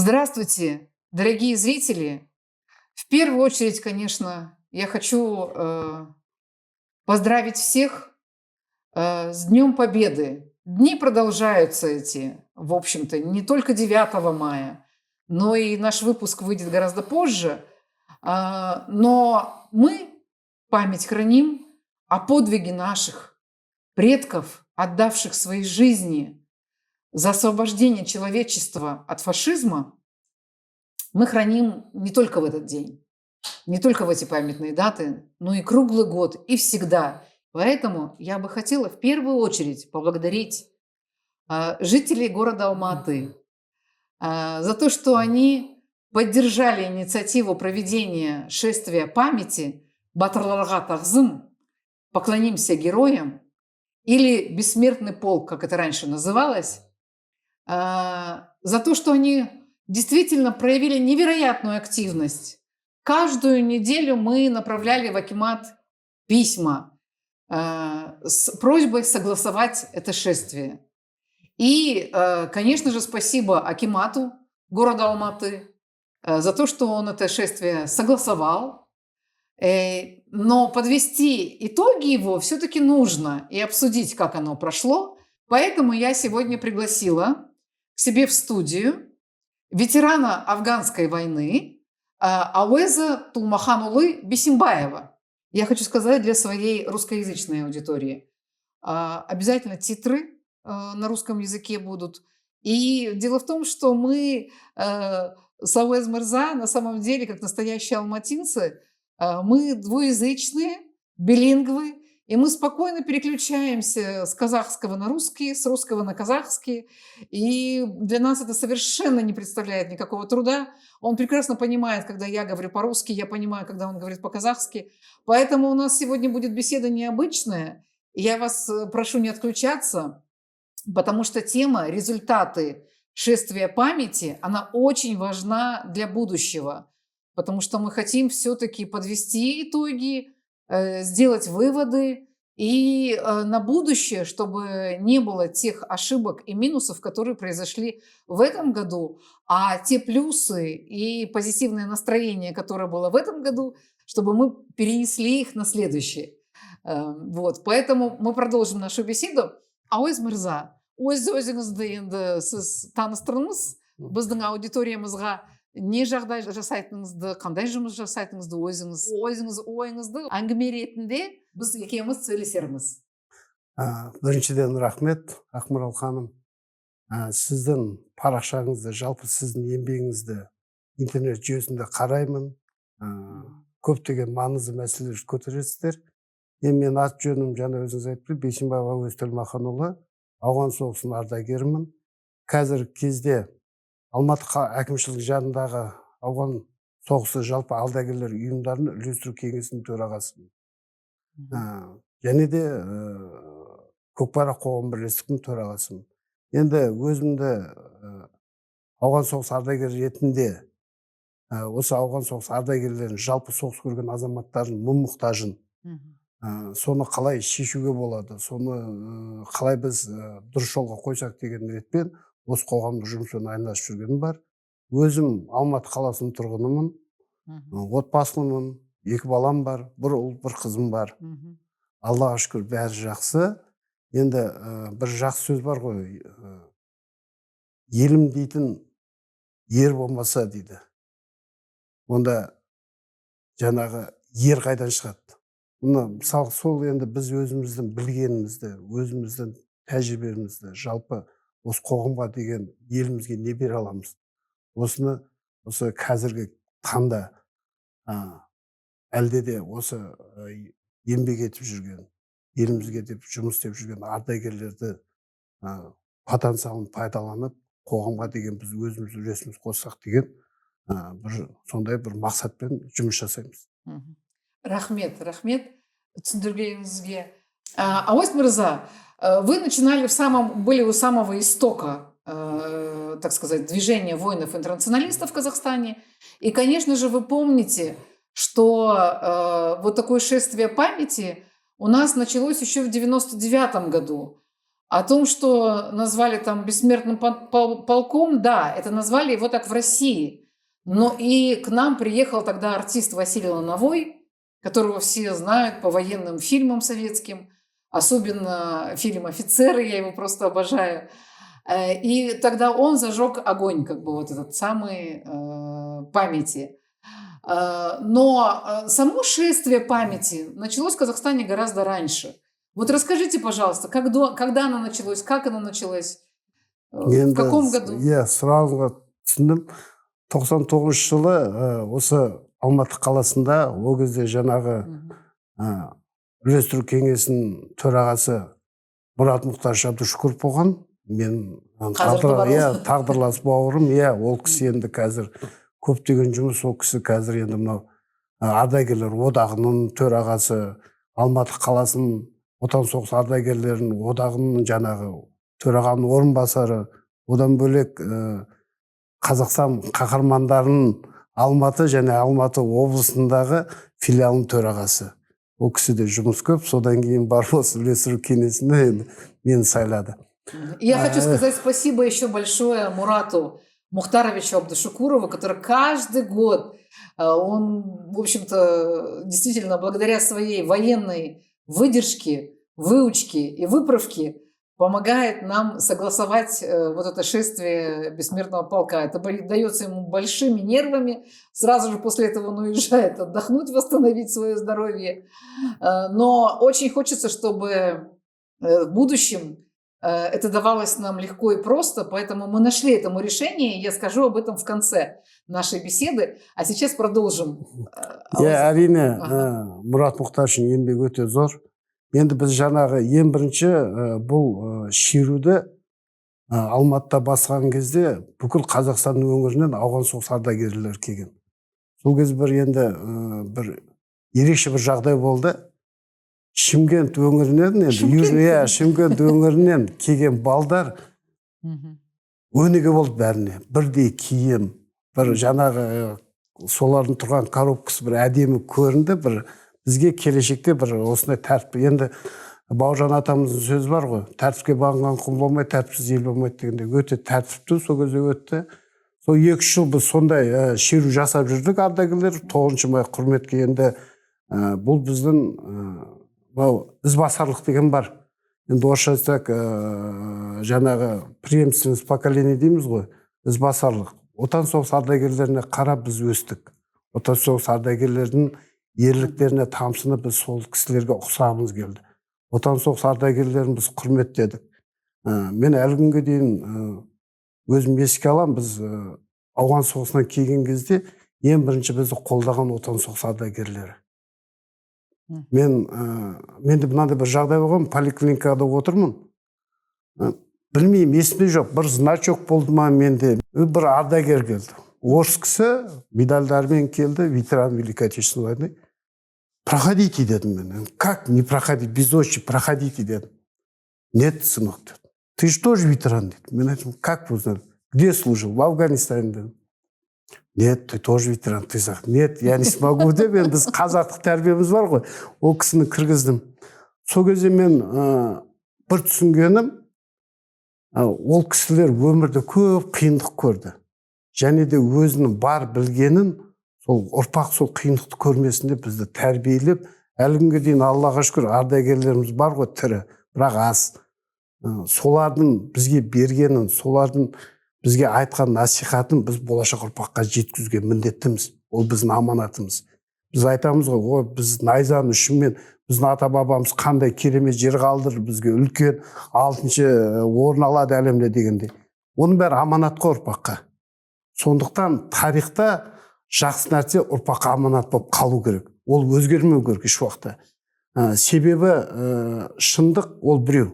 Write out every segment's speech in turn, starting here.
Здравствуйте, дорогие зрители! В первую очередь, конечно, я хочу поздравить всех с Днем Победы. Дни продолжаются эти, в общем-то, не только 9 мая, но и наш выпуск выйдет гораздо позже. Но мы память храним о подвиге наших предков, отдавших свои жизни за освобождение человечества от фашизма. Мы храним не только в этот день, не только в эти памятные даты, но и круглый год, и всегда. Поэтому я бы хотела в первую очередь поблагодарить жителей города Алматы за то, что они поддержали инициативу проведения шествия памяти «Батырларга тағзым», «Поклонимся героям», или «Бессмертный полк», как это раньше называлось, за то, что они действительно проявили невероятную активность. Каждую неделю мы направляли в акимат письма с просьбой согласовать это шествие. И, конечно же, спасибо акимату города Алматы за то, что он это шествие согласовал. Но подвести итоги его все-таки нужно и обсудить, как оно прошло. Поэтому я сегодня пригласила к себе в студию ветерана афганской войны Ауэза Тулмаханулы Бисимбаева. Я хочу сказать для своей русскоязычной аудитории. Обязательно титры на русском языке будут. И дело в том, что мы с Ауэз Мырза на самом деле, как настоящие алматинцы, мы двуязычные, билингвы, и мы спокойно переключаемся с казахского на русский, с русского на казахский. И для нас это совершенно не представляет никакого труда. Он прекрасно понимает, когда я говорю по-русски, я понимаю, когда он говорит по-казахски. Поэтому у нас сегодня будет беседа необычная. И я вас прошу не отключаться, потому что тема «Результаты шествия памяти», она очень важна для будущего. Потому что мы хотим все-таки подвести итоги, сделать выводы и на будущее, чтобы не было тех ошибок и минусов, которые произошли в этом году, а те плюсы и позитивное настроение, которое было в этом году, чтобы мы перенесли их на следующий. Вот. Поэтому мы продолжим нашу беседу. Ауэз Мырза, өз өзіңізді енді сіз таныстырыңыз біздің аудиториямызға. Не жағдай жасайтыныңызды, қандай жұмыс жасайтыныңызды ойыңызды әңгіме ретінде біз екеуміз сөйлесерміз. Біріншіден рахмет, Ақмарал ханым. Сіздің парақшаңызды, жалпы сіздің еңбегіңізді интернет жүйесінде қараймын. Көптеген маңызды мәселелер көтересіздер. Мен ат жөнім жаңа өзіңіз айтты, Бисимбаев Ауэз Тулмаханұлы, ауған соғысының ардагерімін. Қазіргі кезде Алматы әкімшілік жанындағы ауған соғысы жалпы ардагерлер ұйымдарының үйлестіру кеңесінің төрағасымын. Және де Көкпарақ қоғам бірлестігінің төрағасымын. Енді өзімді ауған соғыс ардагері ретінде осы ауған соғыс ардагерлерін, жалпы соғыс көрген азаматтардың мұң-мұқтажын, соны қалай шешуге болады, соны қалай біз дұрыс жолға қойсақ деген ретпен осы қоғамдық жұмыспен айналысып жүргенім бар. Өзім Алматы қаласының тұрғынымын, отбасылымын, 2 балам бар, 1 ұл, 1 қызым бар. Аллаға шүкір бәрі жақсы. Енді бір жақсы сөз бар ғой, елім дейтін ер болмаса дейді. Онда жаңағы ер қайдан шығады? Мысалы сол енді біз өзіміздің білгенімізді, өзіміздің тәжірибемізді, жалпы осы қоғамға деген елімізге не бере аламыз? Осыны осы қазіргі таңда әлде де осы еңбек етіп жүрген, елімізге деп жұмыс істеп жүрген ардагерлерді потенциалын пайдаланып, қоғамға деген біз өзіміз үлесіміз қоссақ деген сондай бір мақсатпен жұмыс жасаймыз. Рахмет, түсіндіргеніңізге. Ауэз Мырза, вы начинали были у самого истока, так сказать, движения воинов-интернационалистов в Казахстане. И, конечно же, вы помните, что вот такое шествие памяти у нас началось еще в 99 году. О том, что назвали там бессмертным полком, да, это назвали его так в России. Но и к нам приехал тогда артист Василий Лановой, которого все знают по военным фильмам советским, особенно фильм «Офицеры», я его просто обожаю. И тогда он зажег огонь, как бы вот этот самый памяти. Но само шествие памяти началось в Казахстане гораздо раньше. Вот расскажите, пожалуйста, когда оно началось, как оно началось, в каком году? Иә, сұрағыңызға түсіндім. 99 жылы осы Алматы қаласында ол кезде жаңағы үйлестіру кеңесінің төрағасы Мұрат Мұхтар Шабдышүкіров болған. Мен тағдырлас бауырым, ол кісі енді қазір көптеген жұмыс, ол кісі қазір енді мынау ардагерлер одағының төрағасы, Алматы қаласының отан соғыс ардагерлерінің одағының жаңағы төрағаның орынбасары, одан бөлек Қазақстан қаһармандарының Алматы және Алматы облысындағы филиалының төрағасы. Ол кісіде жұмыс көп, содан кейін барып осы үйлестіру кеңесіне мені сайлады. Я хочу сказать спасибо еще большое Мурату Мухтаровичу Абдушукурову, который каждый год, он, в общем-то, действительно, благодаря своей военной выдержке, выучке и выправке, помогает нам согласовать вот это шествие бессмертного полка. Это дается ему большими нервами. Сразу же после этого он уезжает отдохнуть, восстановить свое здоровье. Но очень хочется, чтобы в будущем это давалось нам легко и просто, поэтому мы нашли этому решение, и я скажу об этом в конце нашей беседы. А сейчас продолжим. Әрине, Мұрат Мұхтаршың еңбегі өте зор. Енді біз жаңағы ең бірінші бұл шеруді Алматыда басқан кезде бүкіл Қазақстан өңірінен ауған соғыс ардагерлері келген. Сол кез бір ерекше бір жағдай болды. Шымкент өңірінен, Шымкент өңірінен келген балдар өнеге болды бәріне. Бірдей киім, бір жаңағы солардың тұрған коробкасы бір әдемі көрінді, бір бізге келешекте бір осындай тәртіп. Енді Бауыржан атамыздың сөзі бар ғой, тәртіпке бағынған құл болмай, тәртіпсіз ел болмайды дегенде, өте тәртіпті сол кезде өтті. Сол 2 жыл біз сондай шеру жасап жүрдік ардагерлер. 9 май құрметке енді бұл біздің ізбасарлық деген бар. Енді орысша айтсақ, жаңағы преемственность поколения дейміз ғой, ізбасарлық. Отан соғыс ардагерлеріне қарап біз өстік. Отан соғыс ардагерлердің ерліктеріне тамсынып біз сол кісілерге ұқсағымыз келді. Отан соғыс ардагерлерін біз құрметтедік. Мен әлі күнге дейін өзім еске алам, біз ауған соғысынан келген кезде ең бірінші бізді қолдаған отан соғыс ардагерлері. Менде мынандай бір жағдай болған, поликлиникада отырмын. Білмеймін, есімде жоқ, бір значок болды ма менде, бір ардагер келді. Орыс кісі медальдармен келді, ветеран Великой Отечественной войны. Проходите, дедім мен. Как не проходить? Без очереди проходите, дедім. Нет, сынок, деді. Ты же тоже ветеран, деді. Мен айтым, как вы узнали? Где служил? В Афганистане, дедім. Нет, ты тоже ветеран. Ты сказал, нет, я не смогу, деп. Біз қазақтық тәрбиеміз бар ғой. Ол кісіні кіргіздім. Сол кезде мен бір түсінгенім, ол кісілер өмірде көп қиындық көрді. Және де өзінің бар білгенін, сол ұрпақ сол қиындықты көрмесінде бізді тәрбиелеп, әлі күнге дейін Аллаға шүкір ардагерлеріміз бар ғой, тірі, бірақ аз. Солардың бізге бергенін, солардың бізге айтқан насихатын біз болашақ ұрпаққа жеткізуге міндеттіміз. Ол біздің аманатымыз. Біз айтамыз ғой, біз найзаның ұшымен біздің ата бабамыз қандай керемет жер қалдырды, бізге үлкен 6-шы орын алады әлемде дегенде. Оның бәрі аманат қой ұрпаққа. Сондықтан тарихта жақсы нәрсе ұрпаққа аманат болып қалу керек. Ол өзгермеу керек еш уақытта. Себебі шындық ол біреу.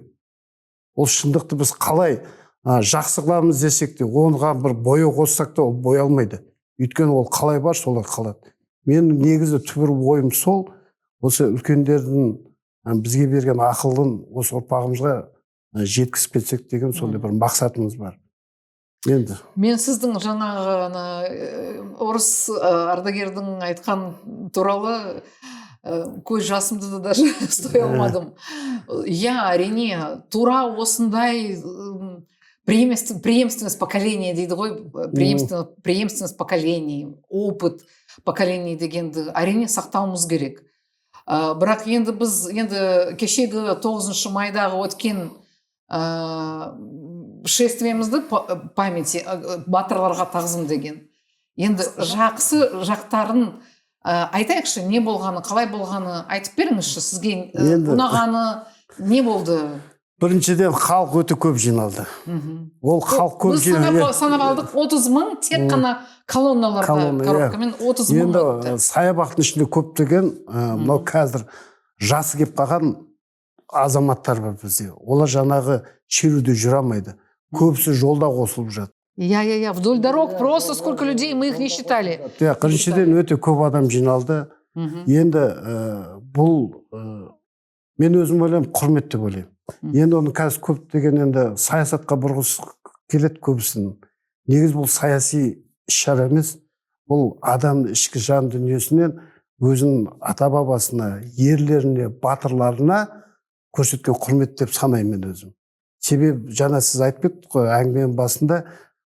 Ол шындықты біз қалай жақсы қыламыз десек те, оған бір бояу қоссақ та ол боялмайды. Өйткені ол қалай бар, солай қалады. Мен негізі түбір ойым сол, осы үлкендердің бізге берген ақылын осы ұрпағымызға жеткізіп кетсек деген сондай бір мақсатымыз бар. Енді. Мен сіздің жаңағы орыс ардагердің айтқан туралы көз жасымды да даже ұстай алмадым. Иә, әрине, тура осындай преемственность поколения дейді ғой, преемственность поколений, опыт поколений дегенді әрине сақтауымыз керек. Бірақ енді біз кешегі 9 майдағы өткен шествиемізді памяти батырларға тағзым деген. Енді жақсы жақтарын айтайықшы, не болғаны, қалай болғаны айтып беріңізші, сізге ұнағаны не болды? Біріншіден, халық өте көп жиналды. Ол халық көп жиналды. Біз санап алдық 30 мың, тек қана колонналарда, коробкамен 30 мың. Енді саябақтың ішінде көптеген, мынау қазір жасы кеп қалған азаматтар бар бізде. Олар жаңағы шеруде жүре алмайды. Көбісі жолда қосылып жатыр. Я, вдоль дорог просто сколько людей, мы их не считали. Біріншіден, өте көп адам жиналды. Енді бұл, мен өзім ойлаймын, құрмет деп ойлаймын. Енді оны қазір көптеген енді саясатқа бұрғысы келеді көбісін. Негіз бұл саяси іс-шара емес, бұл адамның ішкі жан дүниесінен өзінің ата-бабасына, ерлеріне, батырларына көрсеткен құрмет деп санаймын мен өзім. Себебі жаңа сіз айтып кеттіңіз ғой әңгіменің басында,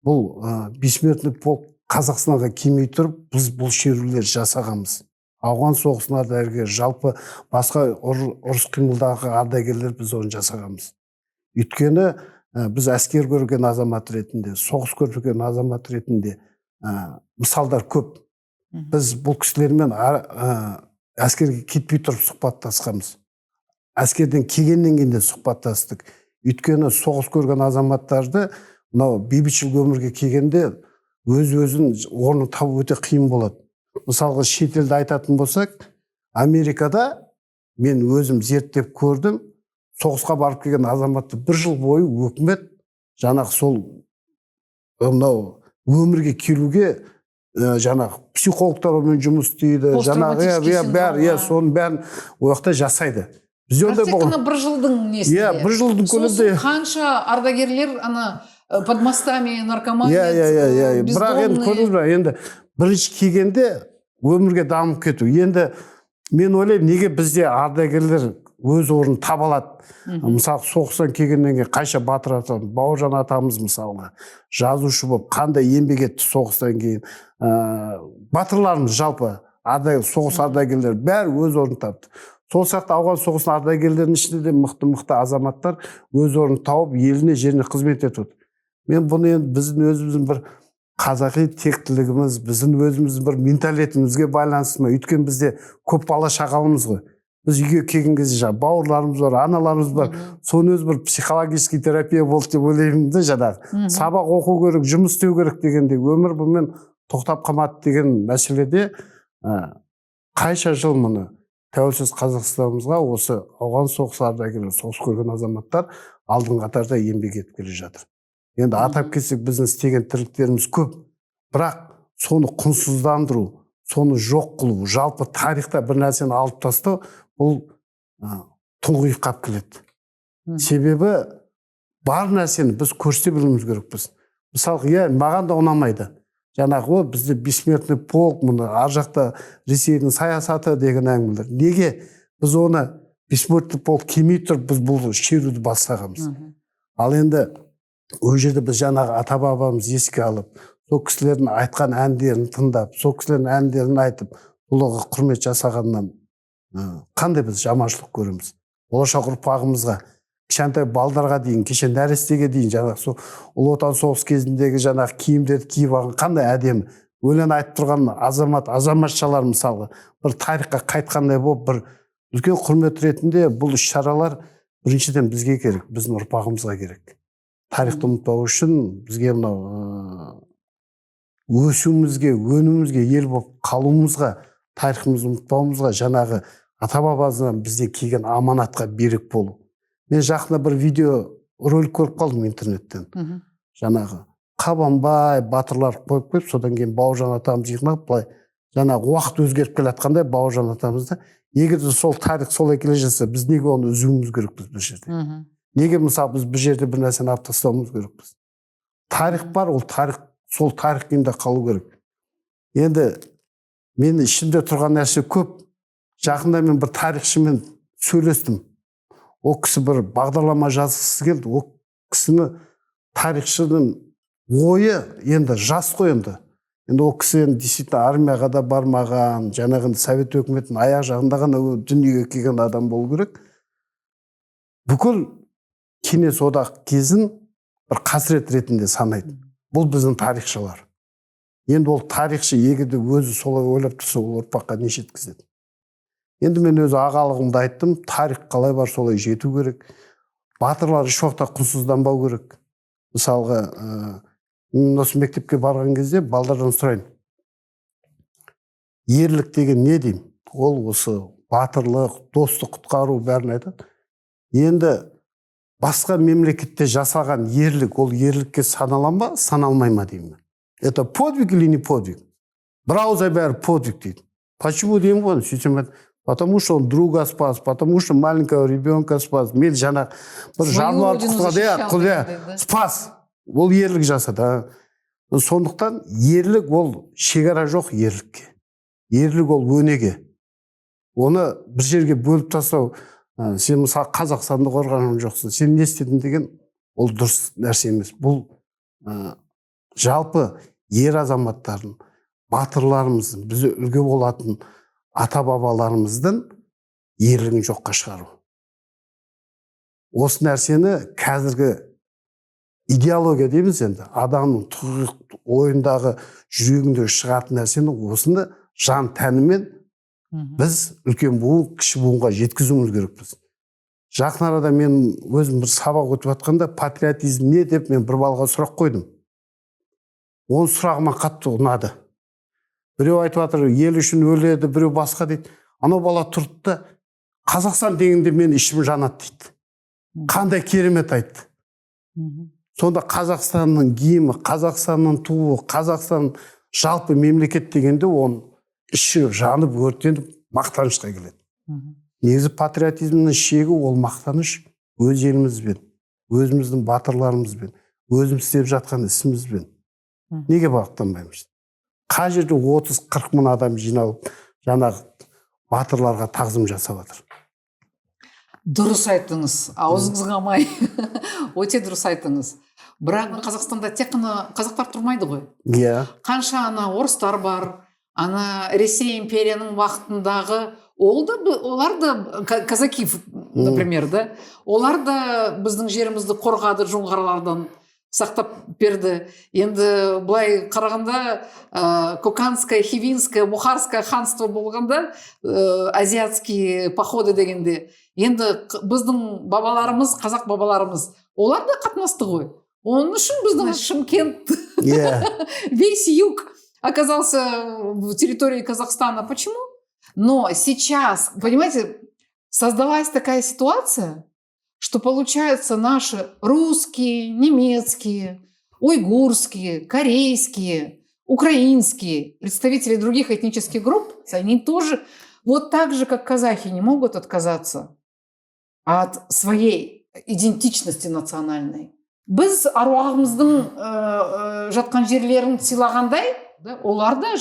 бұл бессмертный полк Қазақстанға келмей тұрып, біз бұл шерулер жасағанбыз. Ауған соғысының ардагерлері, жалпы басқа ұрыс қимылдағы ардагерлер біз оны жасағанбыз. Өйткені біз әскер көрген азамат ретінде, соғыс көрген азамат ретінде мысалдар көп. Біз бұл кісілермен әскерге кетпей тұрып сұхбаттасқанбыз. Әскерден келгеннен кейін де сұхбаттастық. Өйткені соғыс көрген азаматтарды мынау бейбітшіл өмірге келгенде өз-өзін орнын табу өте қиын болады. Мысалға шетелді айтатын болсақ, Америкада мен өзім зерттеп көрдім, соғысқа барып келген азаматты 1 жыл бойы өкімет жаңағы сол мынау өмірге келуге жаңағы психологтармен жұмыс істейді, жаңағы соның бәрін уақытта жасайды. Тек қана 1 жылдың несінде. 1 жылдың көлемінде. Қанша ардагерлер под мостами наркомания, бірақ енді көрдіңіз бе, енді бірінші келгенде өмірге дамып кету. Енді мен ойлаймын, неге бізде ардагерлер өз орнын таба алады. Мысалы, соғыстан келгеннен кейін қайша батыр атамыз, Бауыржан атамыз мысалға жазушы болып қандай еңбек етті соғыстан кейін. Батырларымыз жалпы соғыс ардагерлері бәрі өз орнын тапты. Сол сияқты ауған соғысының ардагерлерінің ішінде де мықты азаматтар өз орнын тауып еліне жеріне қызмет етіп отыр. Мен бұны енді біздің өзіміздің бір қазақи тектілігіміз, біздің өзіміздің бір менталитетімізге байланысты ма? Өйткені бізде көп бала шағалымыз ғой. Біз үйге келген кезде бауырларымыз бар, аналарымыз бар. Соны өз бір психологический терапия болды деп ойлаймын да жаңағы. Сабақ оқу керек, жұмыс істеу керек дегенде, өмір бұмен тоқтап қалмады деген мәселеде қайша жыл мұны тәуелсіз Қазақстанымызға осы ауған соғыс ардагерлері, соғыс көрген азаматтар алдын қатарда еңбек етіп келе жатыр. Енді атап кетсек, біздің істеген тірліктеріміз көп, бірақ соны құнсыздандыру, соны жоқ қылу, жалпы тарихта бір нәрсені алып тастау, бұл тұңғиыққа келеді. Себебі бар нәрсені біз көрсете білуіміз керекпіз. Мысалы, маған да ұнамайды. Жаңағы бізде бессмертный полк, мұны ар жақта Ресейдің саясаты деген әңгімелер. Неге біз оны бессмертный полк келмей тұрып, біз бұл шеруді бастағанбыз. Ал енді ол жерде біз жаңағы ата-бабамыз еске алып, сол кісілердің айтқан әндерін тыңдап, сол кісілердің әндерін айтып, оларға құрмет жасағаннан қандай біз жаманшылық көреміз? Болашақ ұрпағымызға, кішкентай балдарға дейін, кеше нәрестеге дейін жаңағы сол ұлы отан соғыс кезіндегі жаңағы киімдерді киіп алған қандай әдемі. Өлең айтып тұрған азаматшалар мысалға бір тарихқа қайтқандай болып, бір үлкен құрмет ретінде бұл іс-шаралар біріншіден бізге керек, біздің ұрпағымызға керек. Тарихты ұмытпау үшін бізге мынау өсуімізге, өнуімізге, ел болып қалуымызға, тарихымызды ұмытпауымызға, жаңағы ата-бабамыздан бізде келген аманатқа берік болу. Мен жақында бір видео ролик көріп қалдым интернеттен. Жаңағы Қабанбай батырлар қойып қойып, содан кейін Бауыржан атамыз жиналып, былай жаңағы уақыт өзгеріп келе жатқанда Бауыржан атамызды, егер де сол тарих солай келе жатса, біз неге оны үзуіміз керекпіз бұл жерде? Неге мысалы біз бұл жерде бір нәрсені алып тастауымыз керекпіз? Тарих бар, ол тарих, сол тарих күйінде қалу керек. Енді мен ішімде тұрған нәрсе көп. Жақында мен бір тарихшымен сөйлестім. Ол кісі бір бағдарлама жазғысы келді. Ол кісіні тарихшының ойы енді жас қой енді. Енді ол кісі енді действительно армияға да бармаған, жаңағы совет өкіметінің аяқ жағында ғана дүниеге келген адам болу керек. Бүкіл кеңес одақ кезін бір қасірет ретінде санайды. Бұл біздің тарихшылар. Енді ол тарихшы егерде өзі солай ойлап тұрса, ол ұрпаққа не жеткізеді. Енді мен өзі ағалығымды айттым, тарих қалай бар солай жету керек. Батырлар еш уақытта құнсызданбау керек. Мысалға, мен осы мектепке барған кезде балдардан сұрайын. Ерлік деген не деймін? Ол осы батырлық, достық, құтқару бәрін айтады. Енді басқа мемлекетте жасалған ерлік, ол ерлікке саналан ба, саналмай ма деймін. Это подвиг или не подвиг? Бір ауыздай бәрі подвиг дейді. Почему деймін ғой? Сөйтсем, потому что он друга спас, потому что маленького ребенка спас. Мен жаңа бір жануарды құтқарды, спас. Ол ерлік жасады. Сондықтан ерлік ол шекара жоқ ерлікке. Ерлік ол өнеге. Оны бір жерге бөліп тастау, сен мысалы Қазақстанды қорғаған жоқсың, сен не істедің деген ол дұрыс нәрсе емес. Бұл жалпы ер азаматтардың, батырларымыздың, бізді үлгі болатын ата бабаларымыздың ерлігін жоққа шығару. Осы нәрсені қазіргі идеология дейміз енді, адамның тұғырық ойындағы жүрегінде шығатын нәрсені осыны жан тәнімен біз үлкен буын, кіші буынға жеткізуіміз керекпіз. Жақын арада мен өзім бір сабақ өтіп жатқанда патриотизм не деп мен бір балаға сұрақ қойдым. Оның сұрағыма қатты ұнады. Біреу айтып жатыр, ел үшін өледі, біреу басқа дейді. Анау бала тұрды да, Қазақстан дегенде мен ішім жанады дейді. Қандай керемет айтты. Сонда Қазақстанның киімі, Қазақстанның туы, Қазақстан жалпы мемлекет дегенде оның іші жанып, өртеніп, мақтанышқа келеді. Негізі патриотизмнің шегі ол мақтаныш өз елімізбен, өзіміздің батырларымызбен, өзіміз істеп жатқан ісімізбен. Неге бағыттанбаймыз? Қай жерде 30-40 мың адам жиналып, жаңағы батырларға тағзым жасап жатыр. Дұрыс айттыңыз, аузыңызға алмай. Өте дұрыс айттыңыз. Бірақ Қазақстанда тек қана қазақтар тұрмайды ғой. Иә. Қанша ана орыстар бар, ана Ресей империяның уақытындағы олар да казаки, например, да. Олар да біздің жерімізді қорғады, жоңғарлардан сақтап берді. Енді былай қарағанда Коканское, Хивинское, Бухарское ханство болғанда, азиатские походы дегенде. Енді біздің бабаларымыз, қазақ бабаларымыз, олар да қатынасты ғой. Оның үшін біздің Шымкент, весь юг оказался в территории Казахстана. Почему? Но сейчас, понимаете, создалась такая ситуация, что получается наши русские, немецкие, уйгурские, корейские, украинские представители других этнических групп, они тоже вот так же, как казахи, не могут отказаться от своей идентичности национальной. Біз аруағымыздың жатқан жерлерін сыйлағандай, олар да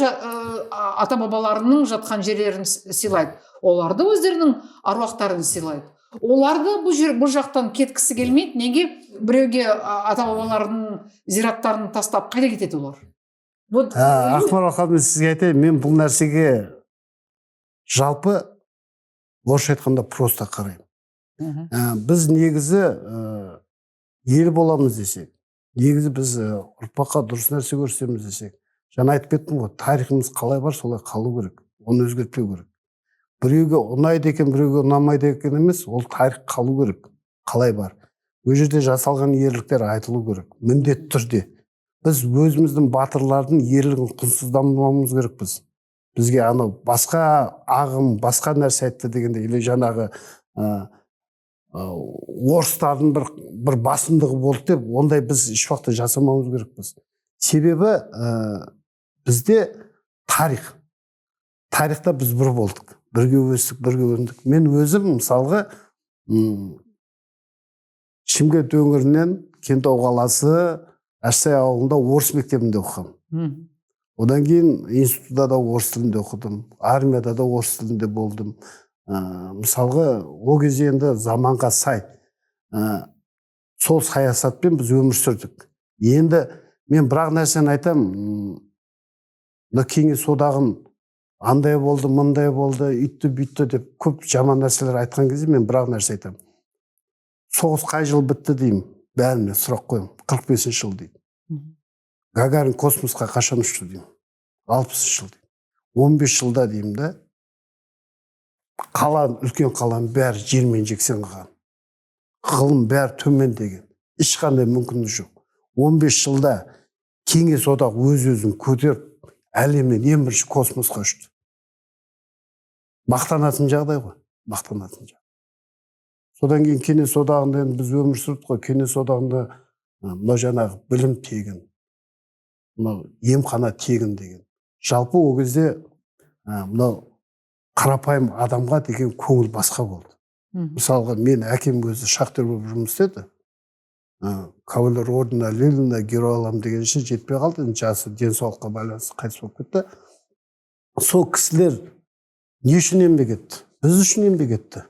ата бабаларының жатқан жерлерін сыйлайды. Олар да өздерінің аруақтарын сыйлайды. Олар да бұл жақтан кеткісі келмейді. Неге біреуге ата бабаларының зираттарын тастап қайда кетеді олар? Ақмарал ханым, сізге айтайын, мен бұл нәрсеге жалпы орысша айтқанда просто қараймын. Біз негізі ел боламыз десек, негізі біз ұрпаққа дұрыс нәрсе көрсетеміз десек, жаңа айтып кеттім ғой, тарихымыз қалай бар, солай қалу керек, оны өзгертпеу керек. Біреуге ұнайды екен, біреуге ұнамайды екен емес, ол тарих қалу керек, қалай бар. Ол жерде жасалған ерліктер айтылу керек, міндетті түрде. Біз өзіміздің батырлардың ерлігін құнсызданбауымыз керекпіз. Бізге анау басқа ағым, басқа нәрсе айтты дегенде, или жаңағы орыстардың бір басымдығы болды деп, ондай біз еш уақытта жасамауымыз керекпіз. Себебі бізде тарихта біз бір болдық, бірге өстік, бірге өндік. Мен өзім мысалға Шымкент өңірінен Кентау қаласы Ашсай ауылында орыс мектебінде оқығам. Одан кейін институтта да орыс тілінде оқыдым, армияда да орыс тілінде болдым. Мысалға, ол кезде енді заманға сай сол саясатпен біз өмір сүрдік. Енді мен бір нәрсені айтам, Кеңес одағын андай болды, мындай болды, үйтті бүйтті деп көп жаман нәрселер айтқан кезде мен бір нәрсе айтам. Соғыс қай жыл бітті деймін, бәріне сұрақ қоямын. 45 жыл дейді. Гагарин космосқа қашан ұшты деймін. 60 жыл деймін. 15 жылда деймін да, үлкен қаланың бәрі жермен жексен қалған. Ғылым бәрі төмендеген. Ешқандай мүмкіндік жоқ. 15 жылда Кеңес одақ өз-өзін көтеріп, әлемнен ең бірінші космосқа ұшты. Мақтанатын жағдай ғой, мақтанатын жағдай. Содан кейін Кеңес одағында біз өмір сүрдік қой. Кеңес одағында жаңағы білім тегін, емхана тегін деген. Жалпы ол кезде қарапайым адамға деген көңіл басқа болды. Мысалға, мен әкем өзі шахтер болып жұмыс істеді. Кавалер ордена Ленина герой алам дегенше жетпей қалды. Жасы денсаулыққа байланысты қайтыс болып кетті. Сол кісілер не үшін еңбек етті? Біз үшін еңбек етті.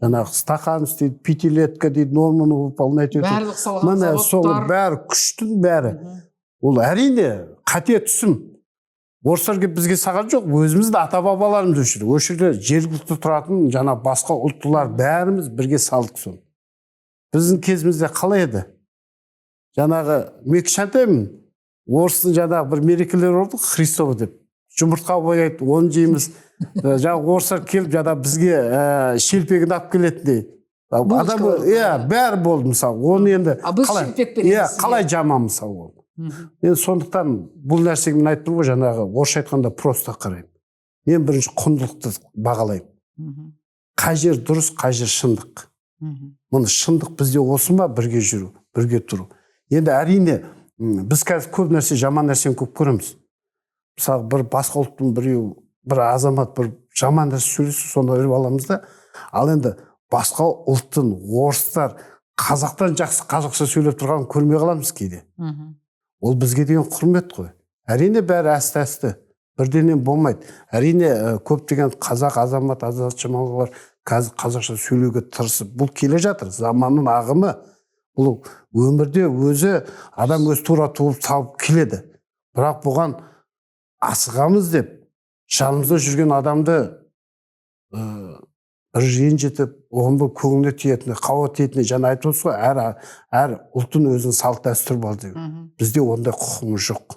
Жаңағы стақан істейді, пятилетка дейді, норманы выполнять етеді. Барлық салған заводтар. Бәрі күштің бәрі. Ол әрине қате түсім. Орыстар келіп бізге саған жоқ, өзімізді ата-бабаларымыз өшірді. Өшірді жергілікті тұратын жаңа басқа ұлттылар бәріміз бірге салдық соны. Біздің кезімізде қалай еді? Жаңағы мен кішкентаймын, орыстың жаңағы бір мерекелер болды, Христово деп. Жұмыртқа бояйды, оны жейміз. Жаңағы орыстар келіп бізге шелпегін алып келетіндей. Бәрі болды мысалы. Оны енді қалай жаман мысалы болды. Мен сондықтан бұл нәрсеге мен айтып тұрмын ғой, жаңағы орысша айтқанда просто қараймын. Мен бірінші құндылықты бағалаймын. Қай жер дұрыс, қай жер шындық. Мұны шындық бізде осы ма, бірге жүру, бірге тұру. Енді әрине біз қазір көп нәрсе, жаман нәрсені көп көреміз. Мысалы, бір басқа ұлттың бір азамат бір жаман нәрсе сөйлесе, сонда іліп аламыз да. Ал енді басқа ұлттың, орыстар, қазақтан жақсы қазақша сөйлеп тұрғанын көрмей қаламыз кейде. Ол бізге деген құрмет қой. Әрине бәрі әсті-әсті, бірденен болмайды. Әрине көптеген қазақ азамат, азаматша мамалар қазір қазақша сөйлеуге тырысып, бұл келе жатыр, заманның ағымы. Бұл өмірде өзі адам өз тура туып салып келеді. Бірақ бұған асығамыз деп, жанымызда жүрген адамды ренжітіп, оған бұл көңіліне тиетіні, қауат тиетіні жаңа айтып отырсыз ғой, әр ұлттың өзінің салт дәстүрі бар деген. Бізде ондай құқығымыз жоқ.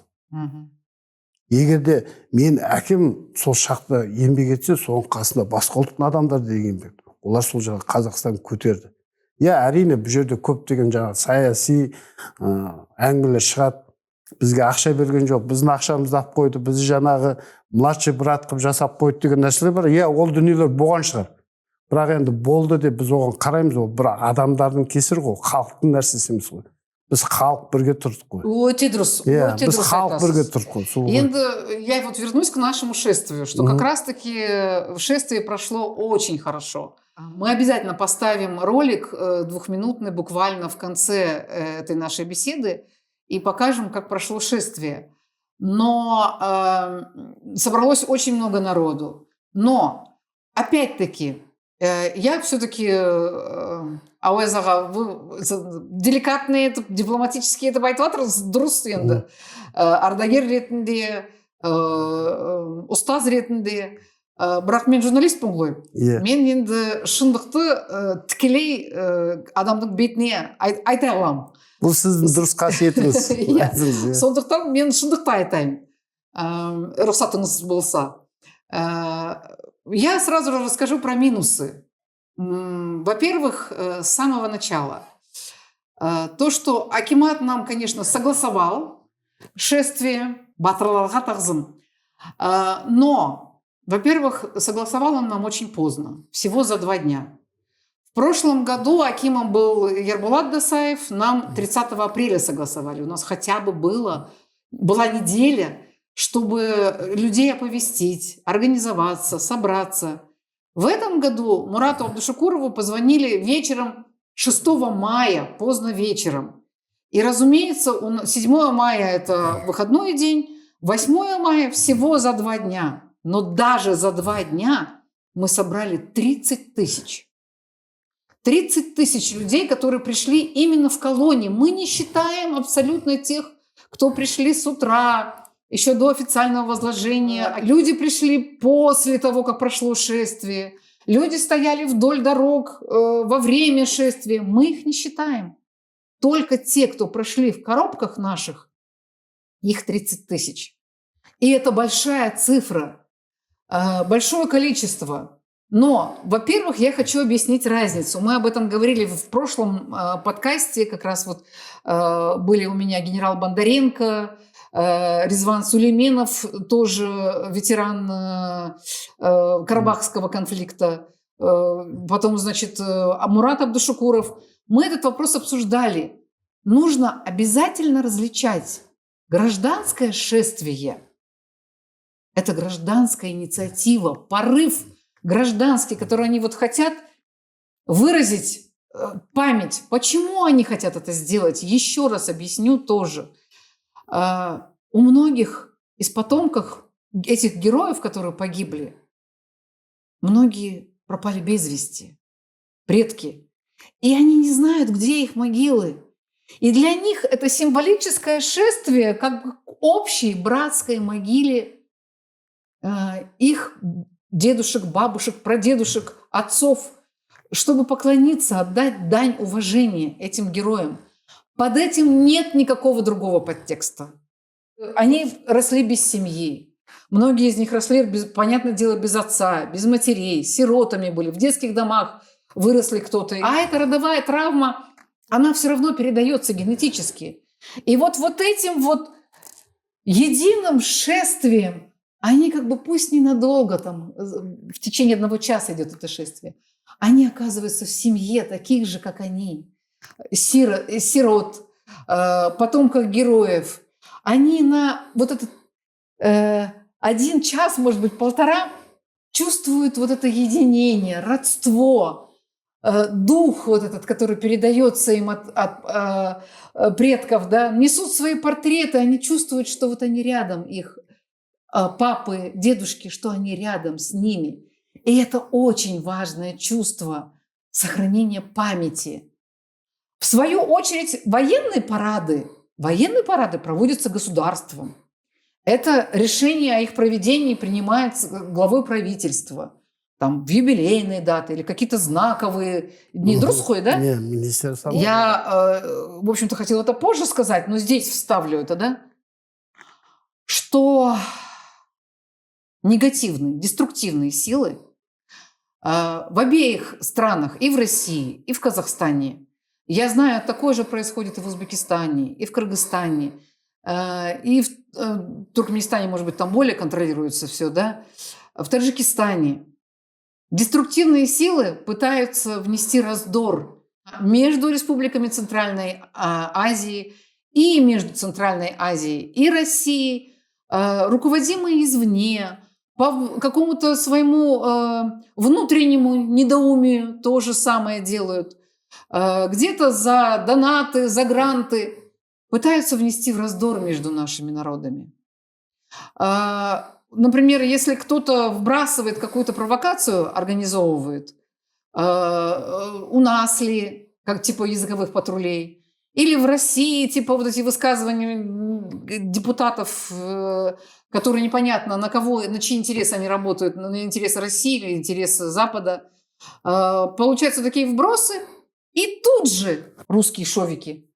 Егерде мен әкем сол шақта еңбек етсе, соның қасында басқа ұлттың адамдар деген еңбек. Олар сол жағы Қазақстан көтерді. Әрине бұл жерде көптеген жаңағы саяси әңгімелер шығады. Бізге ақша берген жоқ, біздің ақшамызды алып қойды, бізді жаңағы младший брат қылып жасап қойды деген нәрселер бар. Ол дүниелер болған шығар. Бірақ енді болды деп біз оған қараймыз, ол бір адамдардың кесірі ғой, халықтың нәрсесі емес қой. Біз халық бірге тұрдық қой. Өте дұрыс. Біз халық бірге тұрдық қой. Енді я вот вернусь к нашему шествию, что как раз-таки шествие прошло очень хорошо. Мы обязательно поставим ролик двухминутный буквально в конце этой нашей беседы и покажем, как прошло шествие. Но собралось очень много народу. Но, опять-таки, я все-таки, Ауэз аға, деликатный дипломатический етіп айтып жатырсыз, дұрыс енді. Ардагер ретінде, ұстаз ретінде. Бірақ мен журналистпін ғой. Мен енді шындықты тікелей адамның бетіне айта аламын. Бұл сіздің дұрыс қасиетіңіз. Сондықтан мен шындықты айтайын, рұқсатыңыз болса. Я сразу же расскажу про минусы. Во-первых, с самого начала. То, что акимат нам, конечно, согласовал шествие батырларға тағзым. Но, во-первых, согласовал он нам очень поздно, всего за 2 дня. В прошлом году акимом был Ярбулат Досаев, нам 30 апреля согласовали. У нас хотя бы была неделя, чтобы людей оповестить, организоваться, собраться. В этом году Мурату Абдушакурову позвонили вечером 6 мая, поздно вечером. И, разумеется, 7 мая – это выходной день, 8 мая всего за 2 дня, но даже за 2 дня мы собрали 30 тысяч. 30 тысяч людей, которые пришли именно в колонии. Мы не считаем абсолютно тех, кто пришли с утра, еще до официального возложения. Люди пришли после того, как прошло шествие. Люди стояли вдоль дорог во время шествия. Мы их не считаем. Только те, кто прошли в коробках наших, их 30 тысяч. И это большая цифра, большое количество. Но, во-первых, я хочу объяснить разницу. Мы об этом говорили в прошлом подкасте. Как раз вот были у меня генерал Бондаренко, Резван Сулейменов, тоже ветеран Карабахского конфликта. Потом, значит, Мурат Абдушукуров. Мы этот вопрос обсуждали. Нужно обязательно различать гражданское шествие. Это гражданская инициатива, порыв гражданский, который они вот хотят выразить память. Почему они хотят это сделать? Еще раз объясню тоже. У многих из потомков этих героев, которые погибли, многие пропали без вести, предки. И они не знают, где их могилы. И для них это символическое шествие, как к общей братской могиле их дедушек, бабушек, прадедушек, отцов, чтобы поклониться, отдать дань уважения этим героям. Под этим нет никакого другого подтекста. Они росли без семьи. Многие из них росли, понятное дело, без отца, без матерей, сиротами были, в детских домах выросли кто-то. А эта родовая травма, она все равно передается генетически. И вот этим вот единым шествием они как бы пусть ненадолго, там, в течение 1 часа идет это шествие, они оказываются в семье таких же, как они, сирот, потомков героев. Они на вот этот 1 час, может быть, 1,5, чувствуют вот это единение, родство, дух вот этот, который передается им от предков, да, несут свои портреты, они чувствуют, что вот они рядом, их папы, дедушки, что они рядом с ними. И это очень важное чувство сохранения памяти. В свою очередь, военные парады проводятся государством. Это решение о их проведении принимается главой правительства. Там в юбилейные даты или какие-то знаковые дни. Друзской, да? Не, министерство. Я, в общем-то, хотела это позже сказать, но здесь вставлю это, да? Что негативные, деструктивные силы в обеих странах, и в России, и в Казахстане. Я знаю, такое же происходит и в Узбекистане, и в Кыргызстане, и в Туркменистане, может быть, там более контролируется все, да? В Таджикистане. Деструктивные силы пытаются внести раздор между республиками Центральной Азии и между Центральной Азией и Россией, руководимые извне, по какому-то своему внутреннему недоумию то же самое делают. Где-то за донаты, за гранты пытаются внести в раздор между нашими народами. Например, если кто-то вбрасывает какую-то провокацию, организовывает, у нас ли, как типа языковых патрулей, или в России, типа вот эти высказывания депутатов, которые непонятно на кого, на чьи интересы они работают, на интересы России или интересы Запада. Получаются такие вбросы, и тут же русские шовики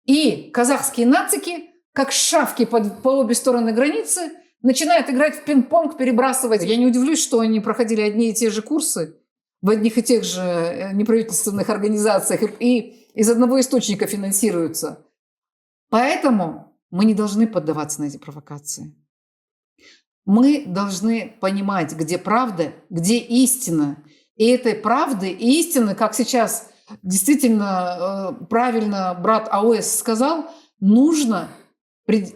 и казахские нацики, как шавки по обе стороны границы, начинают играть в пинг-понг, перебрасывать. Я не удивлюсь, что они проходили одни и те же курсы в одних и тех же неправительственных организациях и из одного источника финансируются. Поэтому мы не должны поддаваться на эти провокации. Мы должны понимать, где правда, где истина. И этой правды и истины, как сейчас действительно правильно брат АОС сказал, нужно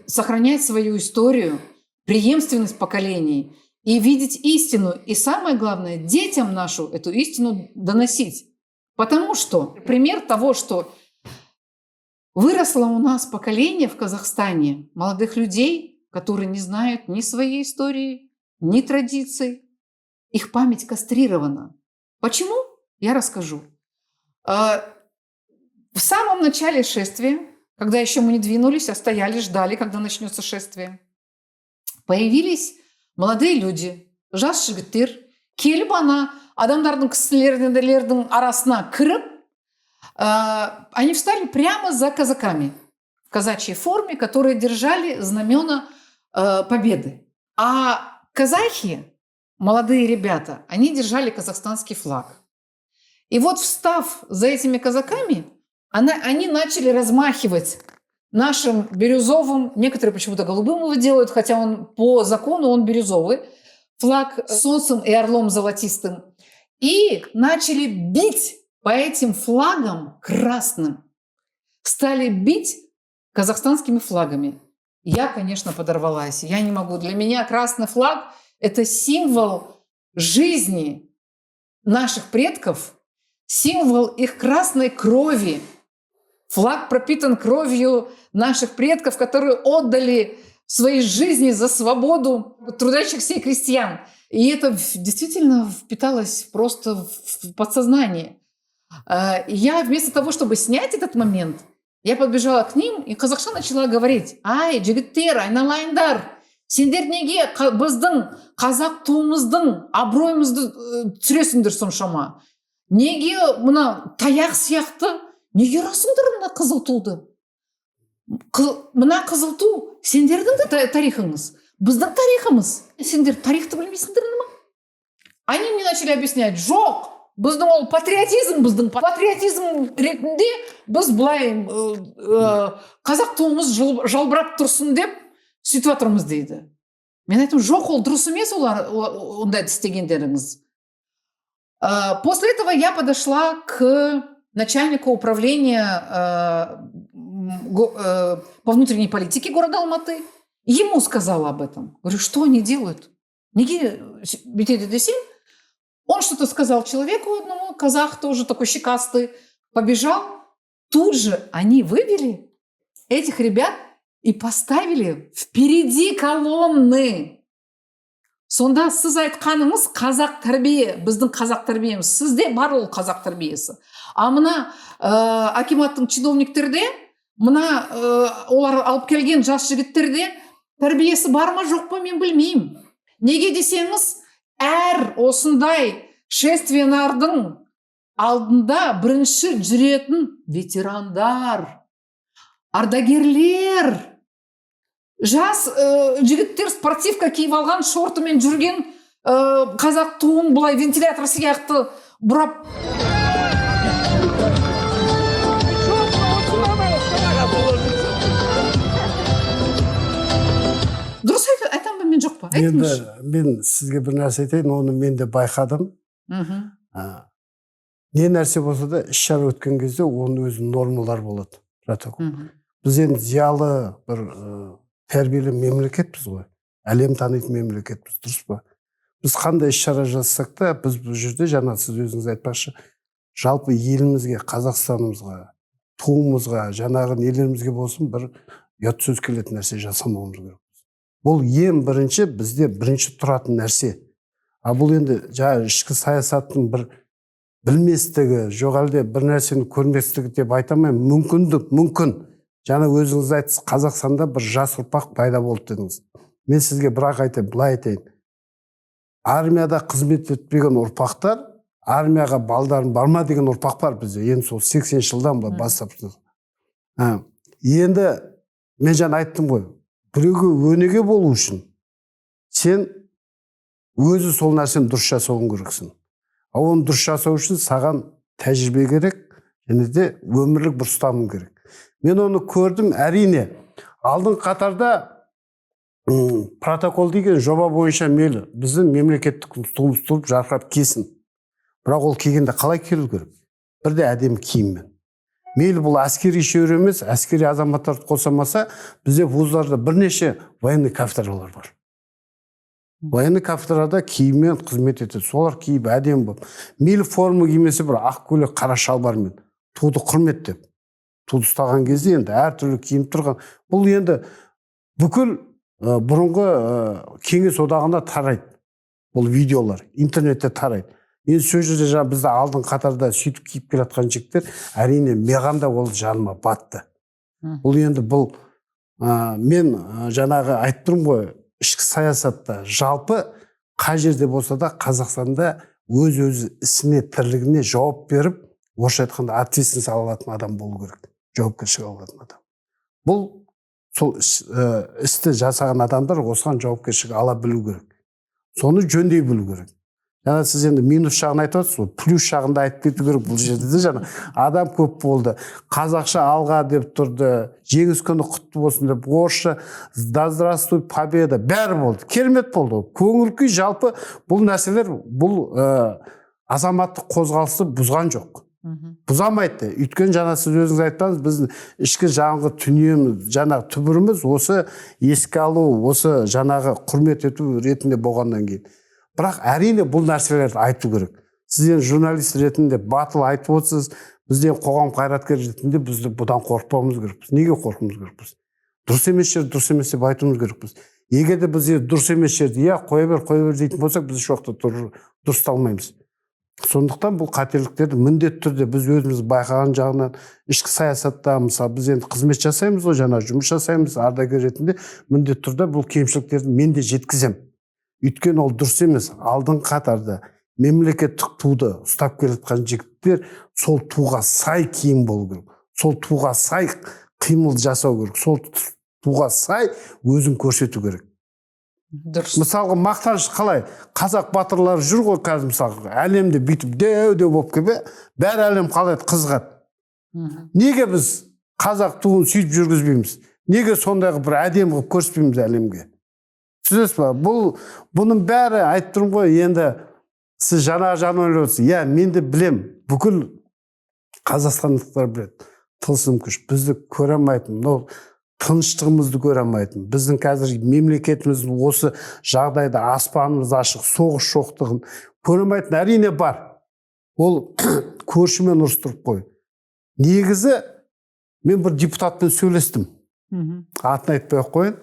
сохранять свою историю, преемственность поколений и видеть истину. И самое главное, детям нашу эту истину доносить. Потому что пример того, что выросло у нас поколение в Казахстане молодых людей, которые не знают ни своей истории, ни традиций. Их память кастрирована. Почему? Я расскажу. В самом начале шествия, когда еще мы не двинулись, а стояли, ждали, когда начнется шествие, появились молодые люди, жас жігіттер, келіп адамдардың кісілердің арасына кіріп, они встали прямо за казаками в казачьей форме, которые держали знамена победы. А казахи, молодые ребята, они держали казахстанский флаг. И вот, встав за этими казаками, они начали размахивать нашим бирюзовым, некоторые почему-то голубым его делают, хотя он по закону он бирюзовый, флаг с солнцем и орлом золотистым. И начали бить по этим флагам красным. Стали бить казахстанскими флагами. Я, конечно, подорвалась. Я не могу. Для меня красный флаг – это символ жизни наших предков, символ их красной крови. Флаг пропитан кровью наших предков, которые отдали свои жизни за свободу трудящихся и крестьян. И это действительно впиталось просто в подсознание. Я вместо того, чтобы снять этот момент, я подбежала к ним, и казахша начала говорить: «Ай, жігіттер, айналайындар, сендер неге біздің қазақ туымыздың абыройымызды түсіресіңдер соншама? Неге мына таяқ сияқты, неге ұрасыңдар мына қызыл туды? Мына қызыл ту сендердің де тарихыңыз, біздің тарихымыз. Сендер тарихты білмейсіңдер ме?» Они мне начали объяснять: «Жоқ, біздің ол патриотизм ретінде біз былай қазақ туымыз жалбырап тұрсын деп сөйтіп жатырмыз» дейді. Мен айттым: «Жоқ, ол дұрыс емес, ондайды істегендеріңіз». После этого я подошла к начальнику управления по внутренней политике города Алматы. Ему сказала об этом. Говорю: «Что они делают? Неге бүйтеді десем?» Он что-то сказал человеку одному, казах тоже такой щекастый, побежал. Тут же они вывели этих ребят и поставили впереди колонны. Сонда сіз айтқаныңыз қазақ тәрбие, біздің қазақ тәрбиеміз, сізде бар ол қазақ тәрбиесі. А мына акиматтың чиновниктерде, мына олар алып келген жас жігіттерде тәрбиесі бар ма жоқ па мен білмеймін. Неге десеңіз, әр осындай шествиялардың алдында бірінші жүретін ветерандар, ардагерлер, жас жігіттер спортивка киіп алған, шортымен жүрген, қазақ туын бұлай вентилятор сияқты бұрап. Дұрыс айтамын ба, мен жоқ па? Енді мен сізге бір нәрсе айтайын, оны мен де байқадым. Не нәрсе болса да іс-шара өткен кезде оның өзінің нормалар болады. Біз енді зиялы бір тәрбиелі мемлекетпіз ғой. Әлем танитын мемлекетпіз, дұрыс па? Біз қандай іс-шара жасасақ та, біз бұл жерде, жаңа сіз өзіңіз айтпақшы, жалпы елімізге, Қазақстанымызға, туымызға, жаңағы нелерімізге болсын бір ұят сөз келетін нәрсе жасамауымыз керек. Бұл ең бірінші бізде бірінші тұратын нәрсе. А бұл енді жаңа ішкі саясаттың бір білместігі, жоқ әлде бір нәрсені көрместігі деп айтамаймын. Мүмкін. Жаңа өзіңіз айтсыз, Қазақстанда бір жас ұрпақ пайда болды дедіңіз. Мен сізге бірақ айтайын, былай айтайын. Армияда қызмет етпеген ұрпақтар, армияға балдарын барма деген ұрпақ бар бізде. Енді сол 80 жылдан ба бастап. Енді мен жаңа айттым ғой, біреуге өнеге болу үшін сен өзі сол нәрсені дұрыс жасауың керексің. Ал оны дұрыс жасау үшін саған тәжірибе керек, және де өмірлік бір ұстаным керек. Мен оны көрдім, әрине. Алдың қатарда протокол деген жоба бойынша мейлі біздің мемлекеттік туымыз тұрып жарқырап кесін. Бірақ ол келгенде қалай келу керек? Бірде әдемі киіммен. Мейлі бұл әскери шер емес, әскери азаматтарды қосамаса, бізде вузларда бірнеше военный кафедралар бар. Военный кафедрада киіммен қызмет етеді. Солар киіп әдемі болып. Мейлі форма кимесе бір ақ көйлек, қара шалбармен туды құрметтеп. Туды ұстаған кезде енді әртүрлі киініп тұрған. Бұл енді бүкіл бұрынғы кеңес одағында тарайды бұл видеолар, интернетте тарайды. Енді сол жерде жаңа бізді алдың қатарда сөйтіп киіп келе жатқан жігіттер, әрине маған да ол жаныма батты. Бұл енді мен жаңағы айтып тұрмын ғой, ішкі саясатта жалпы қай жерде болса да Қазақстанда өз ісіне, тірлігіне жауап беріп, орысша айтқанда ответственность ала алатын адам болу керек, жауапкершілік ала алатын адам. Бұл сол істі жасаған адамдар осыған жауапкершілік ала білу керек. Соны жөндей білу керек. Жаңа сіз енді минус жағын айтып отырсыз ғой, плюс жағын да айтып кету керек бұл жерде де. Жаңа адам көп болды, қазақша алға деп тұрды, жеңіс күні құтты болсын деп, орысша да здравствуй победа, бәрі болды, керемет болды. Көңіл күй, жалпы бұл нәрселер бұл азаматтық қозғалысты бұзған жоқ. Бұзамайды. Өйткені жаңа сіз өзіңіз айтпаңыз, біздің ішкі жанғы дүниеміз, жаңағы түбіріміз осы еске алу, осы жаңағы құрмет ету ретінде болғаннан кейін. Бірақ әрине бұл нәрселерді айту керек. Сізден журналист ретінде батыл айтып отырсыз, бізден қоғам қайраткер ретінде біз бұдан қорықпауымыз керекпіз. Неге қорқуымыз керекпіз? Дұрыс емес жерді дұрыс емес деп айтуымыз керекпіз. Егер де біз дұрыс емес жерді қоя бер дейтін болсақ, біз еш уақытта дұрысталмаймыз. Сондықтан бұл қателіктерді міндетті түрде біз өзіміз байқаған жағынан ішкі саясатта, мысалы біз енді қызмет жасаймыз ғой, жаңа жұмыс жасаймыз, ардагер ретінде міндетті түрде бұл кемшіліктерді мен де жеткізем. Өйткені ол дұрыс емес. Алдың қатарда мемлекеттік туды ұстап келе жатқан жігіттер сол туға сай киім болу керек, сол туға сай қимыл жасау керек, сол туға сай өзін көрсету керек. Дұрыс. Мысалға мақтаныш қалай? Қазақ батырлары жүр ғой қазір, мысалға әлемде бүйтіп деу болып келе, бәрі әлем қалай қызығады. Неге біз қазақ туын сөйтіп жүргізбейміз? Неге сондайғы бір әдемі қылып көрсетпейміз әлемге? Түсінесіз ба? Бұның бәрі айтып тұрмын ғой, енді сіз жаңа ойлап отырсыз. Иә, мен де білем, бүкіл қазақстандықтар біледі. Тылсым күш бізді көре алмайтын, тыныштығымызды көре алмайтын. Біздің қазір мемлекетіміздің осы жағдайда аспанымыз ашық, соғыс жоқтығын көре алмайтын әрине бар. Ол көршімен ұрыстырып қой. Негізі мен бір депутатпен сөйлестім. Атын айтпай-ақ қойын.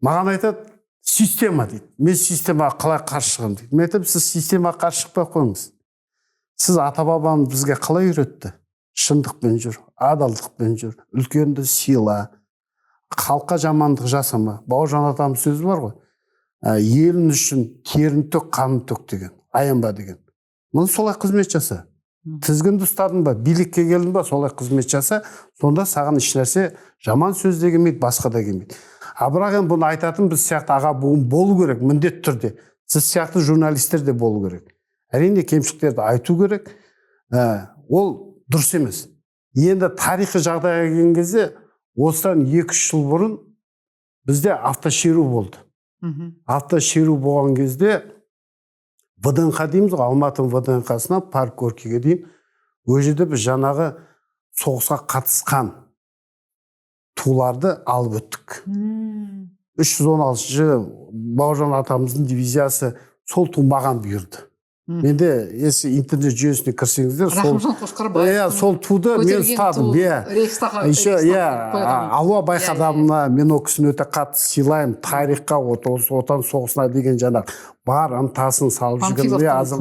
Маған айтады, система дейді. Мен системаға қалай қарсы шығамын дейді. Мен айтамын, сіз системаға қарсы шықпай қойыңыз. Сіз ата-бабамыз бізге қалай үйретті? Шындықпен жүр, адалдықпен жүр, үлкенді сыйла, халыққа жамандық жасама. Бауыржан атамыз сөзі бар ғой. Елің үшін терін төк, қанын төк деген, аянба деген. Мұны солай қызмет жаса. Тізгінді ұстадың ба, билікке келдің ба, солай қызмет жаса, сонда саған еш нәрсе жаман сөз де келмейді, басқа да келмейді. Бірақ енді бұны айтатын біз сияқты аға буын болу керек, міндетті түрде. Сіз сияқты журналистер де болу керек. Әрине кемшіліктерді айту керек. Ол дұрыс емес. Енді тарихи жағдайға келген кезде, осыдан 2-3 жыл бұрын бізде автошеру болды. Автошеру болған кезде ВДНХ дейміз ғой, Алматы ВДНХ-сынан парк Горкийге дейін, ол жерде біз жаңағы соғысқа қатысқан туларды алып өттік. 316-шы Бауыржан атамыздың дивизиясы сол ту маған бұйырды. Менде если интернет жүйесіне кірсеңіздер, сол туды мен ұстадым. Алуа байқадамына мен ол кісіні өте қатты сыйлаймын. Тарихқа, отан соғысына деген жаңағы бар ынтасын салып жүрген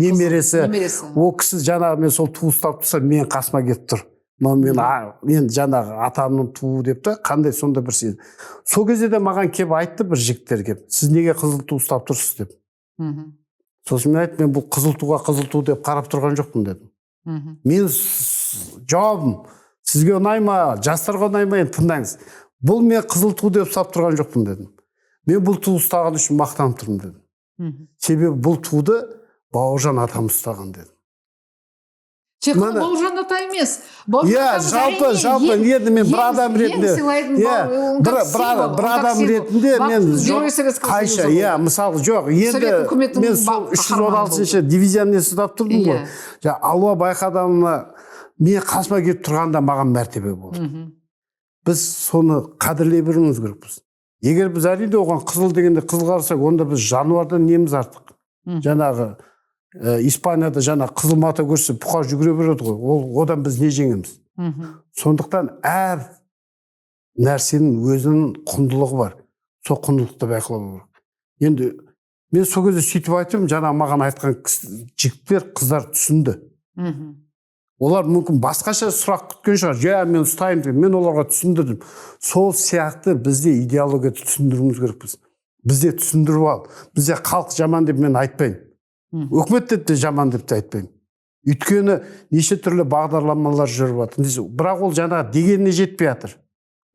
немересі. Ол кісі жаңағы мен сол ту ұстап тұрса, мен қасыма келіп тұр. Мен жаңағы атамның туы деп та, қандай сонда бір сен. Сол кезде де маған кеп айтты бір жігіттер кеп, сіз неге қызыл ту ұстап тұрсыз деп. Сосын мен айттым, мен бұл қызыл ту деп қарап тұрған жоқпын дедім. Мен жауабым, сізге ұнай ма, жастарға ұнай ма, тыңдаңыз. Бұл мен қызыл ту деп ұстап тұрған жоқпын дедім. Мен бұл ту ұстаған үшін мақтанып тұрмын дедім. Себебі бұл туды Бауыржан атам ұстаған дедім. Бауыржан ата емес. Жалпы енді мен бір адам ретінде, бір адам ретінде мен қайша, мысалы жоқ, енді мен сол 316-шы дивизияны ұстап тұрдым ғой. Алуа байқадамына мен қасыма келіп тұрғанда маған мәртебе болды. Біз соны қадірлей білуіміз керекпіз. Егер біз әрине оған қызыл дегенде қызыл қарасақ, онда біз жануардан неміз артық. Жаңағы Испанияда жаңа қызыл мата көрсе бұқа жүгіре береді ғой, одан біз не жеңеміз? Сондықтан әр нәрсенің өзінің құндылығы бар. сол құндылықты байқалау керек. Енді мен сол кезде сөйтіп айтып, жаңа маған айтқан жігіттер, қыздар түсінді. Олар мүмкін басқаша сұрақ күткен шығар. Ja, мен ұстаймын деп, мен оларға түсіндірдім. Сол сияқты бізде идеологияны түсіндіруіміз керекпіз. Бізде түсіндіріп ал. Бізде халық жаман деп мен айтпаймын. Үкімет де жаман деп те айтпаймын. Өйткені неше түрлі бағдарламалар жүріп жатыр. Бірақ ол жаңағы дегеніне жетпей жатыр.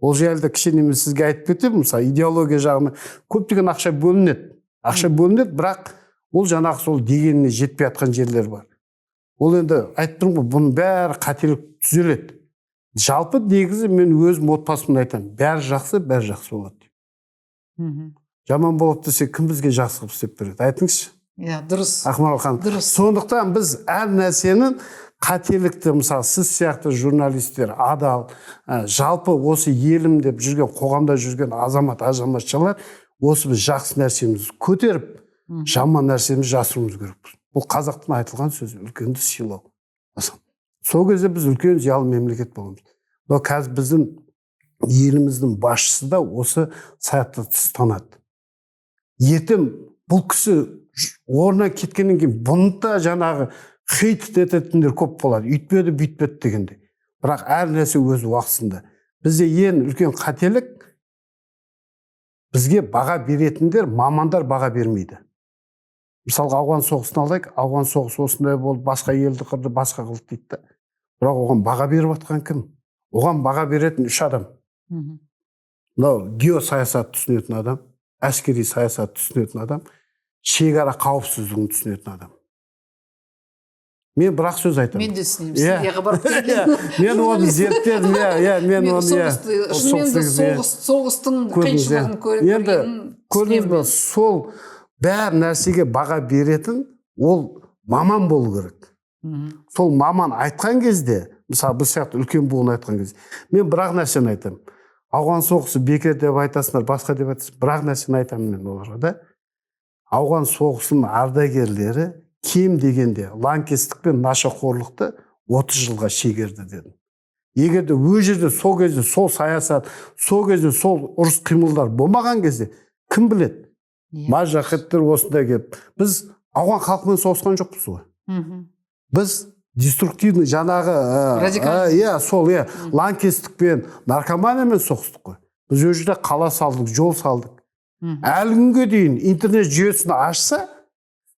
Ол жайлы кішкене мен сізге айтып кетемін, мысалы идеология жағына көптеген ақша бөлінеді. Ақша бөлінеді, бірақ ол жаңағы сол дегеніне жетпей жатқан жерлер бар. Ол енді айтып тұрмын ғой, бұның бәрі қателік түзеледі. Жалпы негізі мен өзім отбасымды айтамын, бәрі жақсы болады. Жаман болады десе, кім бізге жақсы қылып істеп береді? Айтыңызшы. Иә, дұрыс. Ақмарал ханым. Дұрыс. Сондықтан біз әр нәрсенің қателікті, мысалы сіз сияқты журналистер, адал, жалпы осы елім деп жүрген, қоғамда жүрген азаматшалар, осы біз жақсы нәрсемізді көтеріп, жаман нәрсемізді жасыруымыз керекпіз. Бұл қазақтың айтылған сөзі, үлкенді сыйлау. Сол кезде біз үлкен зиялы мемлекет боламыз. Бұл қазір біздің еліміздің басшысы да осы саясатты ұстанады. Ертең бұл кісі орнынан кеткеннен кейін бұны да жаңағы хейт ететіндер көп болады. Үйтпеді, бүйтпеді дегенде. Бірақ әр нәрсе өз уақытысында. Бізде ең үлкен қателік, бізге баға беретіндер, мамандар баға бермейді. Мысалға, ауған соғысын алайық, ауған соғысы осындай болды, басқа елді қырды, басқа қылды дейді. Бірақ оған баға беріп жатқан кім? Оған баға беретін 3 адам. Мынау геосаясат түсінетін адам, әскери саясат түсінетін адам, шекара қауіпсіздігін түсінетін адам. Мен бірақ сөз айтамын. Мен де түсінемін. Сирияға барып келген. Мен оны зерттедім, мен оны соғыстың қиыншылығын көрдіңіз бе, сол бәр нәрсеге баға беретін ол маман болу керек. Сол маман айтқан кезде, мысалы біз сияқты үлкен буын айтқан кезде, мен бірақ нәрсені айтамын. Ауған соғысы бекер деп айтасыңдар, басқа деп айтасыңдар, бірақ нәрсені айтамын мен оларға да. Ауған соғысының ардагерлері кем дегенде лаңкестік пен нашақорлықты 30 жылға шегерді дедім. Егер де өз жерде сол кезде сол саясат, сол кезде сол ұрыс қимылдар болмаған кезде, кім біледі? Мажахеттер осында келіп, біз ауған халқымен соғысқан жоқпыз ғой. Біз деструктивный жаңағы лаңкестікпен, наркоманиямен соғыстық қой. Біз өз жерде қала салдық, жол салдық. Әлі күнге дейін интернет жүйесін ашса,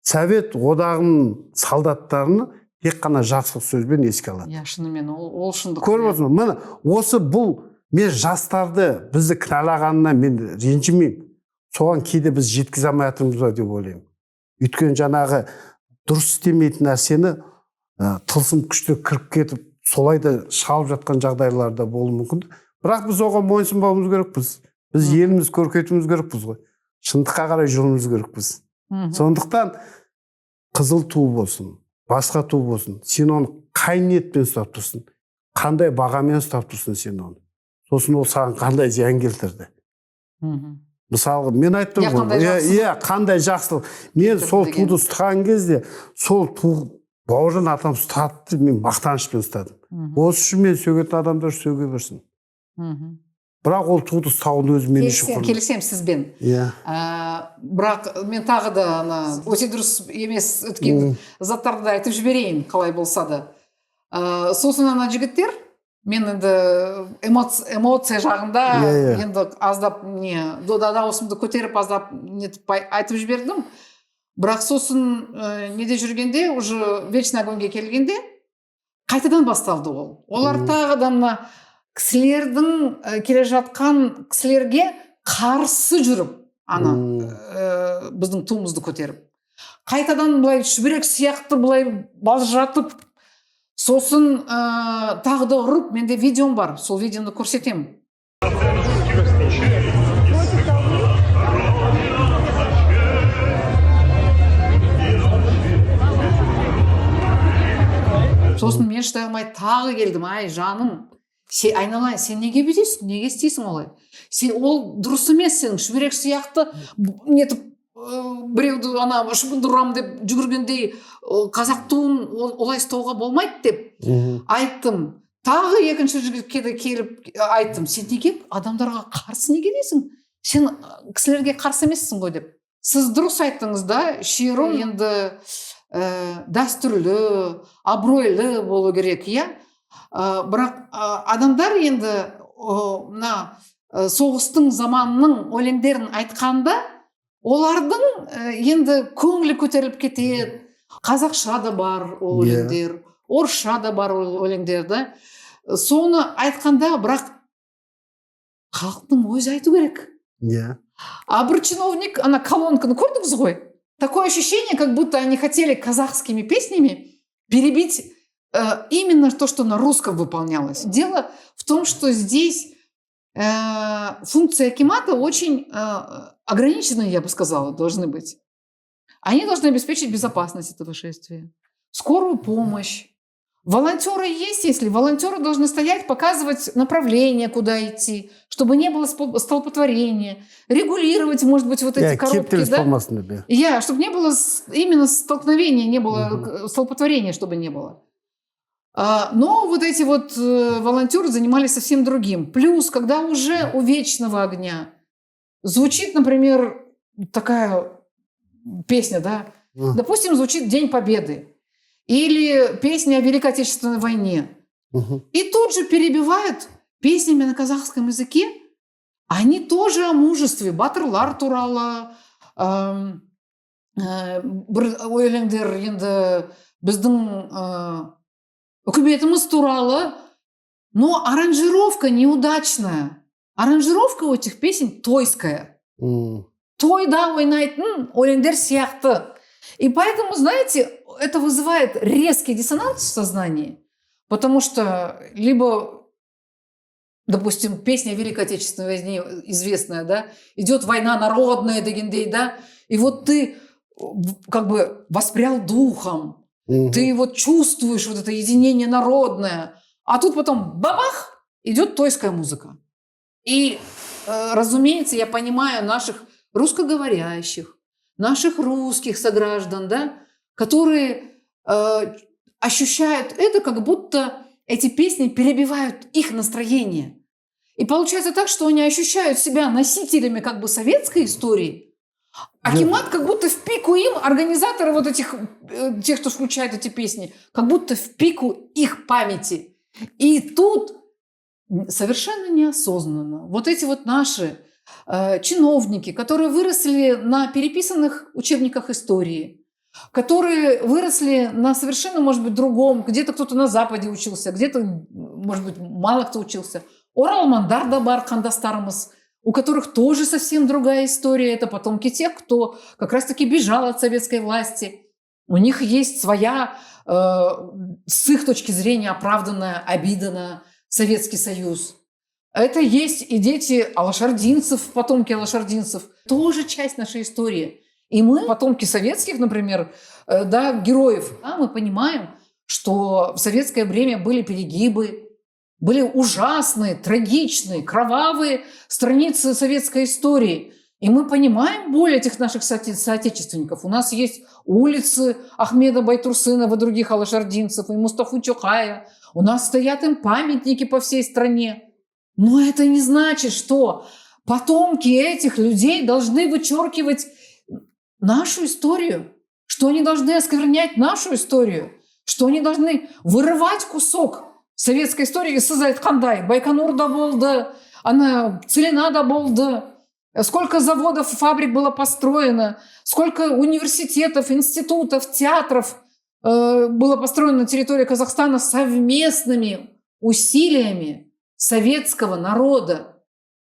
Совет одағының солдаттарыны тек қана жақсылық сөзбен еске алады. Шынымен ол шындық. Көріп отырсың, міне осы бұл мен жастарды бізді кінәлағанына мен ренжімеймін. Соған кейде біз жеткізе алмай жатырмыз ба деп ойлаймын. Өйткені жаңағы дұрыс істемейтін нәрсені тылсым күштер кіріп кетіп, солай да шалып жатқан жағдайларда болуы мүмкін. Бірақ біз оған мойынсұнбауымыз керекпіз. Біз еліміз көркейтуіміз керекпіз ғой. Шындыққа қарай жүруіміз керекпіз. Сондықтан қызыл ту болсын, басқа ту болсын, сен оны қай ниетпен ұстап тұрсың, қандай бағамен ұстап тұрсың сен оны. Сосын ол саған қандай зиян келтірді. Мысалы, мен айттым ғой, қандай жақсылық. Мен сол туды ұстаған кезде, сол ту бауыржан атам ұстады, мен мақтанышпен ұстадым. Осы үшін мен сөгетін адамдар сөге берсін. Бірақ ол туды ұстауын өзі мен үшін құрды. Келісем сізбен. Бірақ мен тағы да өте дұрыс емес өткен заттарды айтып жіберейін, қалай болса да. Сосын ана жігіттер, мен енді эмоция жағында енді аздап дода дауысымды көтеріп аздап айтып жібердім. Бірақ сосын неде жүргенде, уже вечный огоньге келгенде, қайтадан басталды ол. Олар тағы да кісілердің келе жатқан кісілерге қарсы жүріп, біздің туымызды көтеріп. Қайтадан бұлай шүберек сияқты бұлай балжыратып, сосын тағы да ұрып, менде видеом бар, сол видеоны көрсетемін. Сосын мен шыдай алмай тағы келдім, ай жаным, айналайын, сен неге бүйтесің, неге істейсің олай? Ол дұрыс емес, сен шүберек сияқты нетіп біреуді шыбынды ұрам деп жүгіргендей қазақ туын олай ұстауға болмайды деп айттым. Тағы екінші жігітке де келіп айттым, сен неге адамдарға қарсы неге дейсің? сен кісілерге қарсы емессің ғой деп. Сіз дұрыс айттыңыз да, шеру енді дәстүрлі, абыройлы болу керек, иә. Бірақ адамдар енді мына соғыстың заманының өлеңдерін айтқанда, олардың енді көңілі көтеріліп кетеді. Қазақша да бар ол өлеңдер, орысша да бар ол өлеңдер, да. Соны айтқанда, бірақ халықтың өзі айту керек. А бір чиновник, ана колонканы көрдіңіз ғой? Такое ощущение, как будто они хотели казахскими песнями перебить именно то, что на русском выполнялось. Дело в том, что здесь функции акимата очень ограниченные, я бы сказала, должны быть. Они должны обеспечить безопасность этого шествия, скорую помощь. Волонтеры есть, если волонтеры должны стоять, показывать направление, куда идти, чтобы не было столпотворения, регулировать, может быть, вот эти коробки, да? Чтобы не было именно столкновения, не было столпотворения, чтобы не было. Но вот эти вот волонтеры занимались совсем другим. Плюс, когда уже у вечного огня звучит, например, такая песня, да, допустим, звучит День Победы. Или песни о Великой Отечественной войне. И тут же перебивают песнями на казахском языке. Они тоже о мужестве. Батырлар туралы, өлеңдер енді біздің үкіметіміз туралы. Но аранжировка неудачная. Аранжировка у этих песен тойская. Тойда ойнайтын өлеңдер сияқты. И поэтому, знаете, это вызывает резкий диссонанс в сознании, потому что либо, допустим, песня о Великой Отечественной войне известная, да, идет война народная, дегендей, да, и вот ты как бы воспрял духом, ты вот чувствуешь вот это единение народное, а тут потом бабах, идет тойская музыка. И, разумеется, я понимаю наших русскоговорящих, наших русских сограждан, да, которые ощущают это, как будто эти песни перебивают их настроение. И получается так, что они ощущают себя носителями как бы советской истории. Акимат как будто в пику им, организаторы вот этих, тех, кто включает эти песни, как будто в пику их памяти. И тут совершенно неосознанно вот эти вот наши чиновники, которые выросли на переписанных учебниках истории, которые выросли на совершенно, может быть, другом, где-то кто-то на Западе учился, где-то, может быть, мало кто учился. Оралмандар да бар қандастарымыз, у которых тоже совсем другая история. Это потомки тех, кто как раз-таки бежал от советской власти. У них есть своя, с их точки зрения, оправданная обида на Советский Союз. Это есть и дети алашардинцев, потомки алашардинцев. Тоже часть нашей истории. И мы, потомки советских, например, да, героев, да, мы понимаем, что в советское время были перегибы, были ужасные, трагичные, кровавые страницы советской истории. И мы понимаем боль этих наших соотечественников. У нас есть улицы Ахмеда Байтурсынова и других алашардинцев, и Мустафы Чокая. У нас стоят им памятники по всей стране. Но это не значит, что потомки этих людей должны вычеркивать нашу историю, что они должны осквернять нашу историю, что они должны вырывать кусок советской истории. Сіз айтқандай, Байконурда болды, ана Целинада болды, сколько заводов, фабрик было построено, сколько университетов, институтов, театров было построено на территории Казахстана совместными усилиями советского народа.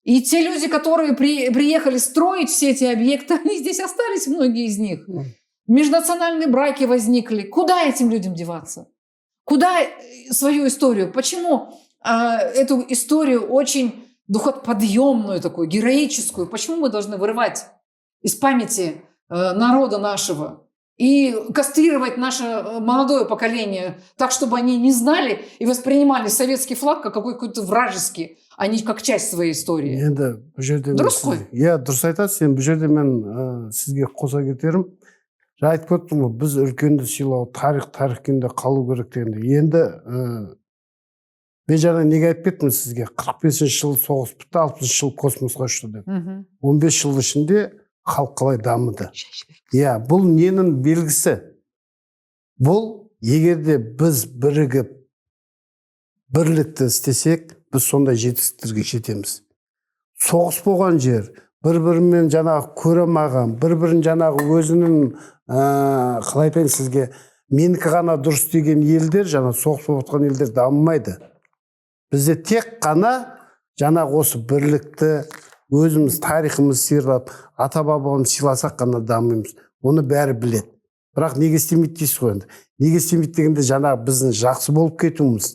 И те люди, которые приехали строить все эти объекты, они здесь остались, многие из них. Межнациональные браки возникли. Куда этим людям деваться? Куда свою историю? Почему эту историю очень духоподъемную, такую героическую, почему мы должны вырывать из памяти народа нашего и кастрировать наше молодое поколение так, чтобы они не знали и воспринимали советский флаг как какой-то вражеский, а не как часть своей истории. Дұрыс қой? Иә, дұрыс айтасыз. Бұл жерде мен сізге қоса кетерім. Айтып кеттім ғой, біз үлкенді сыйлау, тарих күйінде қалу керек дегенде. Енді мен жаңа неге айтып кеттім сізге 45 жыл соғыс бітті 60 жыл космосқа ұшты деп. 15 жыл ішінде халық қалай дамыды. Иә, бұл ненің белгісі? Бұл егерде біз бірігіп бірлікті істесек, біз сондай жетістіктерге жетеміз. Соғыс болған жер, бір-бірімен жаңағы көремаған, бір-бірін жаңағы өзінің қалай айтайын сізге, менікі ғана дұрыс деген елдер, жаңа соғыс болып жатқан елдер дамымайды. Бізде тек қана жаңағы осы бірлікті, өзіміз тарихымыз сыйлап, ата-бабамыз сыйласақ қана дамимыз. Оны бәрі біледі. Бірақ неге істемейді дейсіз ғой енді. Неге істемейді дегенде жаңағы біздің жақсы болып кетуіміз,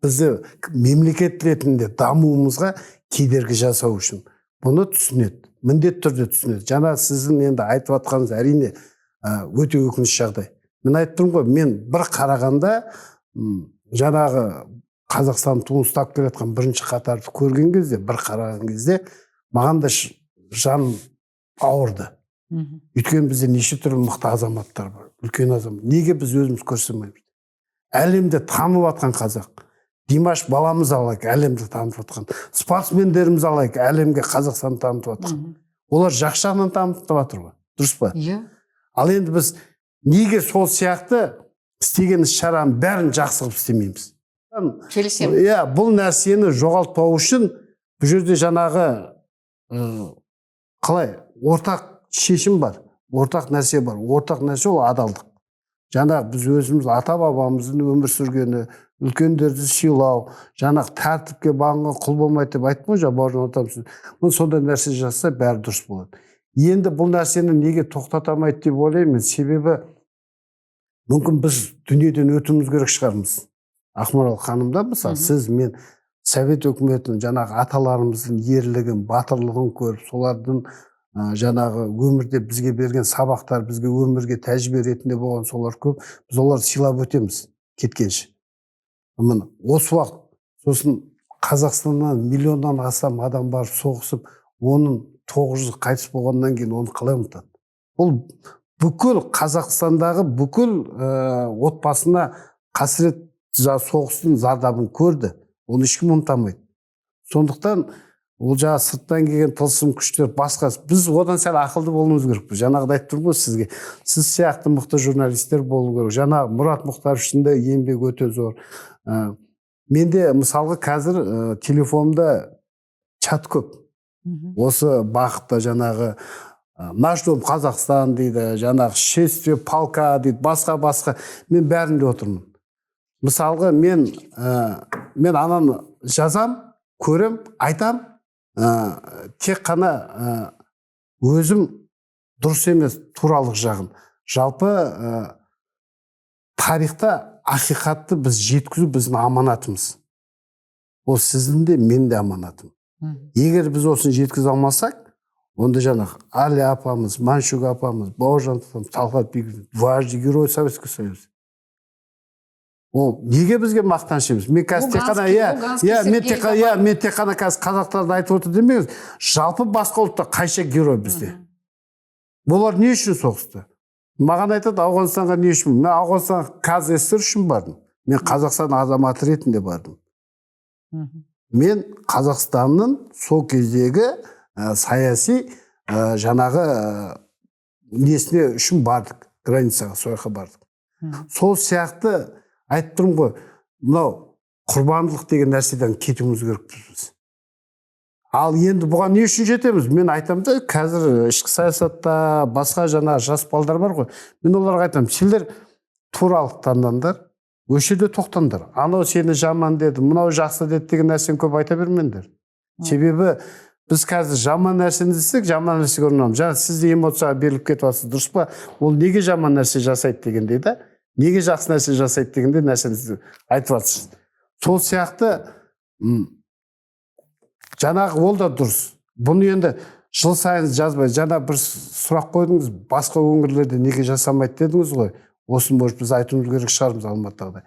бізді мемлекет ретінде дамуымызға кедергі жасау үшін. Бұны түсінеді, міндетті түрде түсінеді. Жаңа сіздің енді айтып жатқаныңыз әрине өте өкінішті жағдай. Мен айтып тұрмын ғой, мен бір қарағанда жаңағы Қазақстан туын ұстап келе жатқан бірінші қатарды көрген кезде, бір қараған кезде маған да жан ауырды. Өйткені бізде неше түрлі мықты азаматтар бар, үлкен азамат. Неге біз өзіміз көрсетемейміз? Әлемде танып жатқан қазақ. Димаш баламыз алайық, әлемді танытып жатқан. Спортсмендеріміз алайық, әлемге Қазақстанды танытып жатқан. Олар жақсы жағынан танытып жатыр ғой. Дұрыс па? Иә. Ал енді біз неге сол сияқты істеген іс-шараның бәрін жақсы қылып істемейміз? Келісемін. Иә, бұл нәрсені жоғалтпау үшін бұл жерде жаңағы қалай ортақ шешім бар, ортақ нәрсе бар. Ортақ нәрсе ол адалдық. Жаңағы біз өзіміз ата-бабамыздың өмір сүргені, үлкендерді сыйлау, жаңағы тәртіпке бағынған құл болмайды деп айтып қой, бауыржан атамыз. Бұл сондай нәрсе жасаса бәрі дұрыс болады. Енді бұл нәрсені неге тоқтатамайды деп ойлаймын. Себебі мүмкін біз дүниеден өтуіміз керек шығармыз. Ақмарал ханым да мысалы сіз мен Совет өкіметінің жаңағы аталарымыздың ерлігін, батырлығын көріп, солардың жаңағы өмірде бізге берген сабақтар, бізге өмірге тәжірибе ретінде болған солар көп, біз оларды сыйлап өтеміз кеткенше. Міне осы уақыт сосын Қазақстаннан миллионнан астам адам барып соғысып, оның 900 қайтыс болғаннан кейін оны қалай ұмытады? Бұл бүкіл Қазақстандағы бүкіл отбасына қасірет соғыстың зардабын көрді. Оны ешкім ұмытамайды. Сондықтан ол жаңа сырттан келген тылсым күштер басқа. Біз одан сәл ақылды болуымыз керек. Жаңағыда айтып тұрмын ғой сізге. Сіз сияқты мықты журналистер болу керек. Жаңағы Мұрат Мұхтаровичтің да еңбегі өте зор. Менде мысалға қазір телефонымда чат көп. Осы бағытта жаңағы Наш дом Қазақстан дейді, жаңағы шествие полка дейді, басқа. Мен бәрінде отырмын. Мысалға мен ананы жазам, көрем, айтам, тек қана өзім дұрыс емес туралық жағын. Жалпы тарихта ақиқатты біз жеткізу біздің аманатымыз. Ол сіздің де, мен де аманатым. Егер біз осыны жеткізе алмасақ, онда жаңағы Али апамыз, Маншук апамыз, Бауыржан атамыз, Талғат Бекіров, дважды герой Советского Союза. Ол неге бізге мақтаныш емес? Мен қазір тек қана қазір қазақтарды айтып отыр демеңіз. Жалпы басқа ұлтта қайша герой бізде. Олар не үшін соғысты? Маған айтады, Ауғанстанға не үшін? Мен Ауғанстанға КЗСР үшін бардым. Мен Қазақстан азаматы ретінде бардым. Мен Қазақстанның сол кездегі саяси жаңағы несіне үшін бардық. Границаға, сояққа бардық. Сол сияқты айтып тұрмын ғой, мынау құрбандылық деген нәрседен кетуіміз керек біз. Ал енді бұған не үшін жетеміз? Мен айтамын да, қазір ішкі саясатта басқа жаңа жас балдар бар ғой. Мен оларға айтамын, сендер туралық таңдаңдар, осы жерде тоқтаңдар. Анау сені жаман деді, мынау жақсы деді деген нәрсені көп айта бермеңдер. Себебі біз қазір жаман нәрсені іздесек, жаман нәрсеге ұрынамыз. Жаңа сіз де эмоцияға беріліп кетіп жатсыз, дұрыс па? Ол неге жаман нәрсе жасайды дегенде да, неге жақсы нәрсе жасайды дегенде нәрсені айтып жатсыз. Сол сияқты жаңағы ол да дұрыс. Бұны енді жыл сайын жазбай, жаңа бір сұрақ қойдыңыз, басқа өңірлерде неге жасамайды дедіңіз ғой. Осын может біз айтуымыз керек шығармыз Алматыда.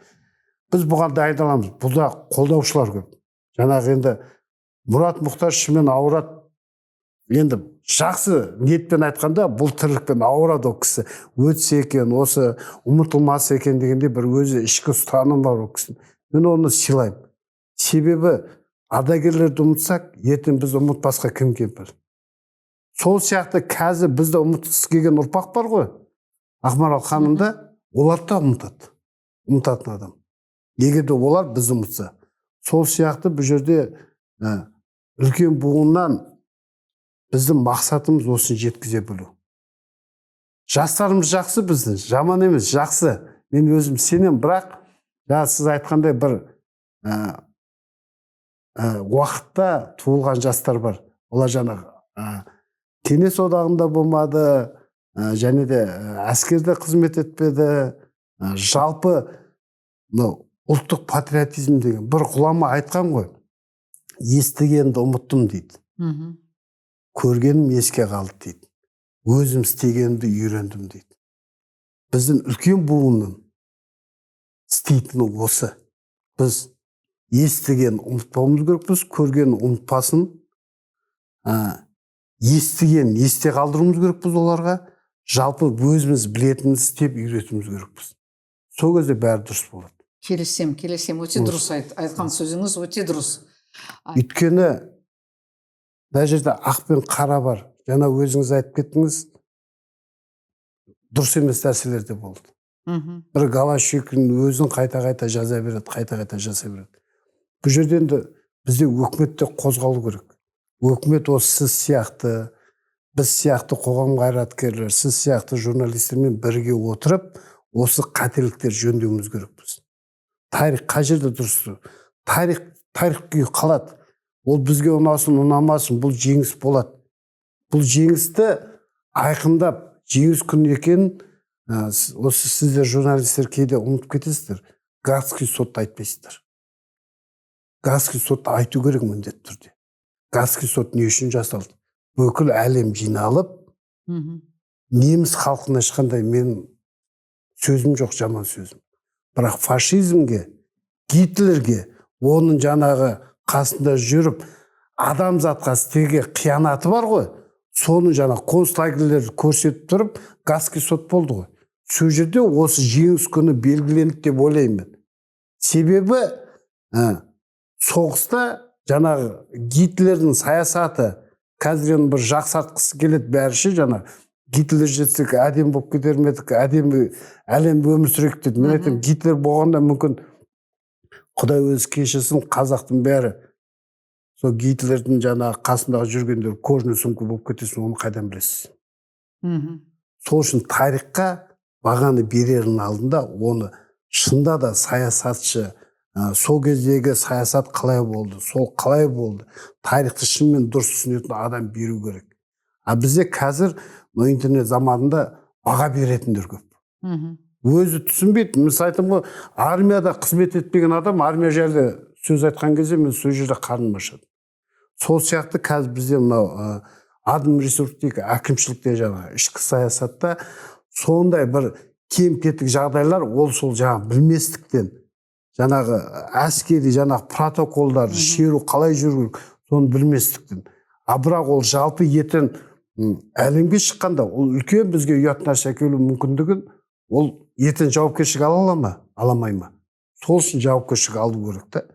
Біз бұған дайындаламыз. Бұда қолдаушылар көп. Жаңағы енді Мұрат Мұхтаровичмен ауырады. Енді жақсы ниетпен айтқанда бұл тірлікпен ауырады ол кісі. Өтсе екен, осы ұмытылмас екен дегенде бір өзі ішкі ұстаным бар ол кісінің. Мен оны сыйлаймын. Себебі ардагерлерді ұмытсақ, ертең біз ұмытпасқа кім кемпір. Сол сияқты қазір бізді ұмытқысы келген ұрпақ бар ғой. Ақмарал ханымда оларды да ұмытады. Ұмытатын адам. Егер де олар бізді ұмытса. Сол сияқты бұл жерде үлкен буыннан біздің мақсатымыз осыны жеткізе білу. Жастарымыз жақсы біздің, жаман емес, жақсы. Мен өзім сенем, бірақ сіз айтқандай бір уақытта туылған жастар бар. Олар жаңағы Кеңес одағында болмады, және де әскерде қызмет етпеді. Жалпы ұлттық патриотизм деген бір ғұлама айтқан ғой. Естігенді ұмыттым дейді. Көргенім еске қалды дейді. Өзім істегенімді үйрендім дейді. Біздің үлкен буынның істейтіні осы. Біз естіген ұмытпауымыз керекпіз, көрген ұмытпасын, естіген есте қалдыруымыз керекпіз оларға, жалпы өзіміз білетінімізді істеп үйретуіміз керекпіз. Сол кезде бәрі дұрыс болады. Келесем, өте дұрыс айтқан сөзіңіз өте дұрыс. Өйткені мына жерде ақ пен қара бар. Жаңа өзіңіз айтып кеттіңіз, дұрыс емес нәрселер де болды. Бір Голощекин өзін қайта-қайта жаза береді, қайта-қайта жаза береді. Бұл жерде енді бізде өкіметте қозғалу керек. Өкімет осы сіз сияқты, біз сияқты қоғам қайраткерлер, сіз сияқты журналистермен бірге отырып, осы қателіктер жөндеуіміз керекпіз. Тарих қай жерде дұрыс? Тарих күйі қалады. Ол бізге ұнасын, ұнамасын, бұл жеңіс болады. Бұл жеңісті айқындап, жеңіс күні екенін, осы сіздер журналистер кейде ұмытып кетесіздер. Гаагский сотты айтпайсыздар. Гаагский сотты айту керек міндетті түрде. Гаагский сот не үшін жасалды? Бүкіл әлем жиналып, неміс халқына ешқандай мен сөзім жоқ, жаман сөзім. Бірақ фашизмге, Гитлерге, оның жаңағы қасында жүріп, адамзатқа істеген қиянаты бар ғой, соны жаңа концлагерлерді көрсетіп тұрып, Гаагский сот болды ғой. Сол жерде осы жеңіс күні белгіленді деп ойлаймын. Себебі соғыста жаңағы Гитлердің саясаты қазір бір жақсартқысы келеді бәріші, жаңа Гитлер жетсек әдем болып кетер ме едік, әдемі әлем өмір сүрейік деді. Мен айтамын, Гитлер болғанда мүмкін Құдай өзі кешірсін, қазақтың бәрі сол Гитлердің жаңағы қасындағы жүргендер кожаный сумка болып кетесің, оны қайдан білесіз? Сол үшін тарихқа бағаны берердің алдында оны шында да саясатшы, сол кездегі саясат қалай болды, сол қалай болды, тарихты шынымен дұрыс түсінетін адам беру керек. Бізде қазір интернет заманында баға беретіндер көп. Өзі түсінбейді. Мен айтам ғой, армияда қызмет етпеген адам армия жайлы сөз айтқан кезде мен сол жерде қарным ашады. Сол сияқты қазір бізде мынау административтік әкімшілікте жаңағы ішкі саясатта сондай бір кем-кетік жағдайлар, ол сол жаңағы білместіктен, жаңағы әскери жаңағы протоколдар, шеру қалай жүру, соны білместіктен. Бірақ ол жалпы ертең әлемге шыққанда, ол үлкен бізге ұят нәрсе әкелу мүмкіндігін, ол ертең жауапкершілік ала ма, аламай ма? Сол үшін жауапкершілік алу керек та.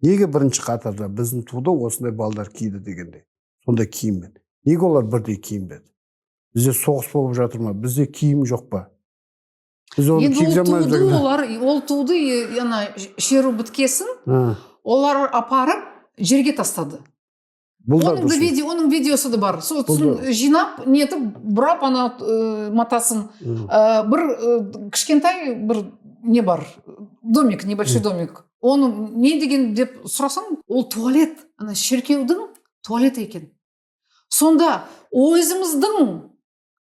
Неге бірінші қатарда біздің туды осындай балдар киді дегенде, сондай киіммен? Неге олар бірдей киінбеді? Бізде соғыс болып жатыр ма? Бізде киім жоқ па? Енді ол туды шеру біткесін, олар апарып жерге тастады. Оның видеосы да бар. Сосын жинап, нетіп, бұрап матасын. Бір кішкентай бір не бар? Домик, небольшой домик. Оны не деген деп сұрасаң, ол туалет. Шіркеудің туалеті екен. Сонда өзіміздің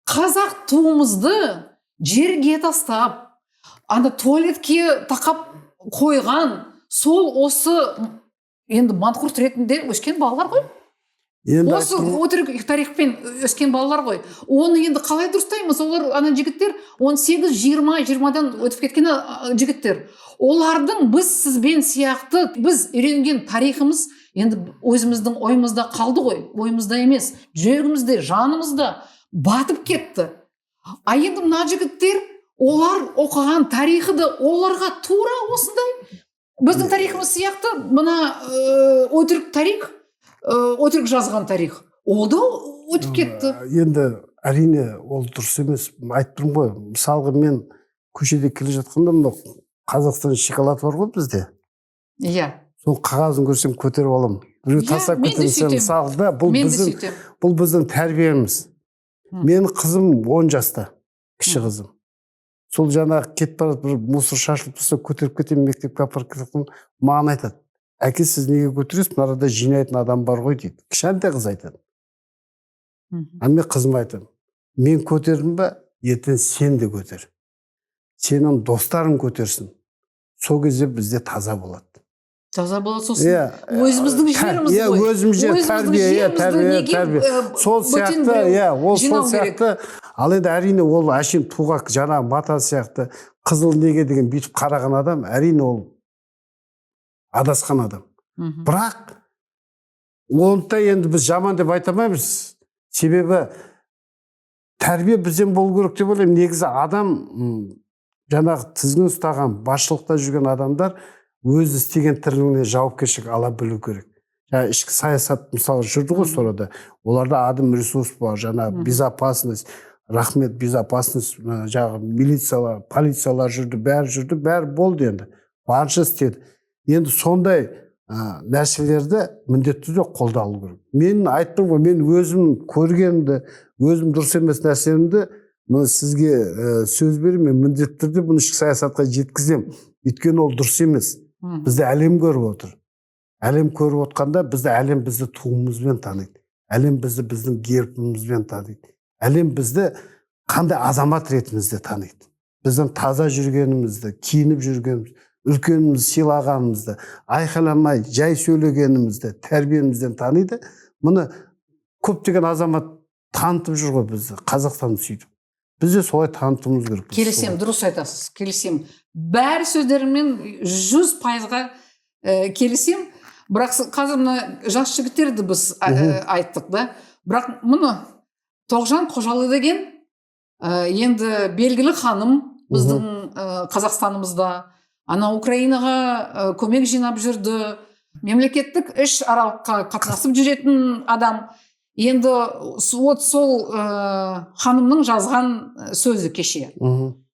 қазақ туымызды жерге тастап, туалетке тақап қойған, сол осы енді манқұрт ретінде өскен балалар ғой. Осы өтірік тарихпен өскен балалар ғой. Оны енді қалай дұрыстаймыз? Олар жігіттер 18-20-20-дан өтіп кеткен жігіттер. Олардың біз сізбен сияқты біз үйренген тарихымыз енді өзіміздің ойымызда қалды ғой. Ойымызда емес, жүрегімізде, жанымызда батып кетті. Енді мына жігіттер, олар оқыған тарихы да оларға тура осындай Біздің тарихымыз сияқты мына өтірік тарих, өтірік жазған тарих, ол да өтіп кетті. Енді әрине ол дұрыс емес. Айтып тұрмын ғой, мысалға мен көшеде келе жатқанда мына Қазақстан шоколады бар ғой бізде. Иә. Сол қағазын көрсем көтеріп аламын. Біреу тастап кетсе мысалы да, бұл біздің тәрбиеміз. Менің қызым 10 жаста, кіші қызым. Сол жаңағы кетіп барады, бір мусор шашылып тұрса көтеріп кетемін, мектепке апарып кетемін. Маған айтады: "Әке, сіз неге көтересіз? Мына арада жинайтын адам бар ғой" дейді. Кішкентай қыз айтады. Мен қызыма айтамын: "Мен көтердім ба, ертең сен де көтер. Сенің достарың көтерсін. Сол кезде бізде таза болады." Таза болады сосын. Өзіміздің жеріміз ғой. Өзіміздің тәрбие. Сол сияқты, ол сол сияқты. Ал енді әрине ол әшейін туға жаңағы мата сияқты қызыл неге деген бүйтіп қараған адам, әрине ол адасқан адам. Бірақ оны да енді біз жаман деп айта алмаймыз. Себебі тәрбие бізден болу керек деп ойлаймын. Негізі адам жаңағы тізгін ұстаған, басшылықта жүрген адамдар өзі істеген тірлігіне жауапкершілік ала білу керек. Жаңағы ішкі саясат мысалы жүрді ғой сонда. Оларда адам ресурс бар, жаңағы безопасность, рахмет, безопасность, жаңағы милициялар, полициялар жүрді, бәрі болды енді. Барынша істеді. Енді сондай нәрселерді міндетті түрде қолда алу керек. Мен айттым ғой, мен өзім көргенімді, өзім дұрыс емес нәрселерімді сізге сөз беремін, мен міндетті түрде бұны ішкі саясатқа жеткіземін. Өйткені ол дұрыс емес. Бізді әлем көріп отыр. Әлем көріп отқанда әлем бізді туымызбен таниды. Әлем бізді біздің гербімізбен таниды. Әлем бізді қандай азамат ретімізде таниды. Біздің таза жүргенімізді, киініп жүргенімізді, үлкенімізді сыйлағанымызды, айқайламай жай сөйлегенімізді, тәрбиемізден таниды. Мұны көптеген азамат танытып жүр ғой бізді, Қазақстанды сөйтіп. Біз де солай танытуымыз керек. Келісем, дұрыс айтасыз, келісем. Бәрі сөздерімен 100%-ға келісем. Бірақ қазір мына жас жігіттерді біз айттық да. Бірақ мұны Тоғжан Қожалы деген енді белгілі ханым біздің Қазақстанымызда, ана Украинаға көмек жинап жүрді, мемлекеттік іс аралыққа қатынасып жүретін адам. Енді сол ханымның жазған сөзі кеше.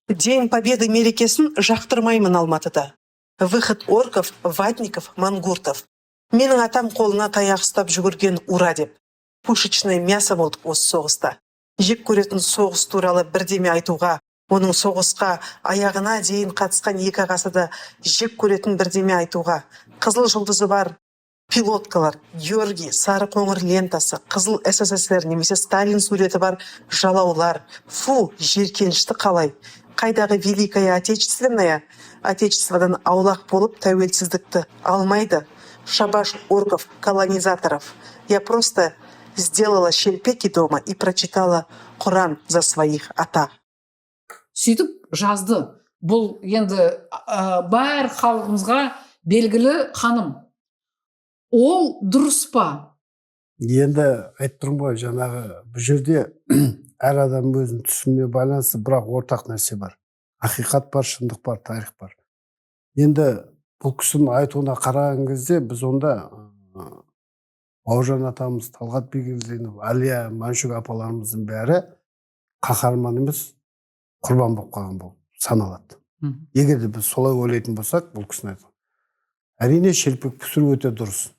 День Победы мерекесін жақтырмаймын Алматыда. Выход орков, ватников, мангуртов. Менің атам қолына таяқ ұстап жүгірген ура деп. Пушечное мясо болдық осы соғыста. Жек көретін соғыс туралы бірдеме айтуға, оның соғысқа аяғына дейін қатысқан екі ағасы да жек көретін бірдеме айтуға. Қызыл жұлдызы бар пилоткалар, Георгий, сары қоңыр лентасы, қызыл СССР немесе Сталин суреті бар жалаулар. Фу, жеркенішті қалай. Қайдағы Великая Отечестводан аулақ болып тәуелсіздікті алмайды. Шабаш орков, колонизаторов. Я просто сделала щелпеки дома и прочитала Құран за своих ата. Сөйтіп жазды. Бұл енді бар халқымызға белгілі ханым. Ол дұрыс па? Енді айттырым ғой, жаңағы бұл жерде әр адам өзінің түсінігіне байланысты, бірақ ортақ нәрсе бар. Ақиқат бар, шындық бар, тарих бар. Енді бұл кісінің айтуына қараған кезде біз онда Бауыржан атамыз, Талғат Бигелдинов, Алия Маншук апаларымыздың бәрі қаһарман емес, құрбан болып қалған болып саналады. Егер де біз солай ойлайтын болсақ, бұл кісінің айтқан. Әрине шелпек пісіру өте дұрыс.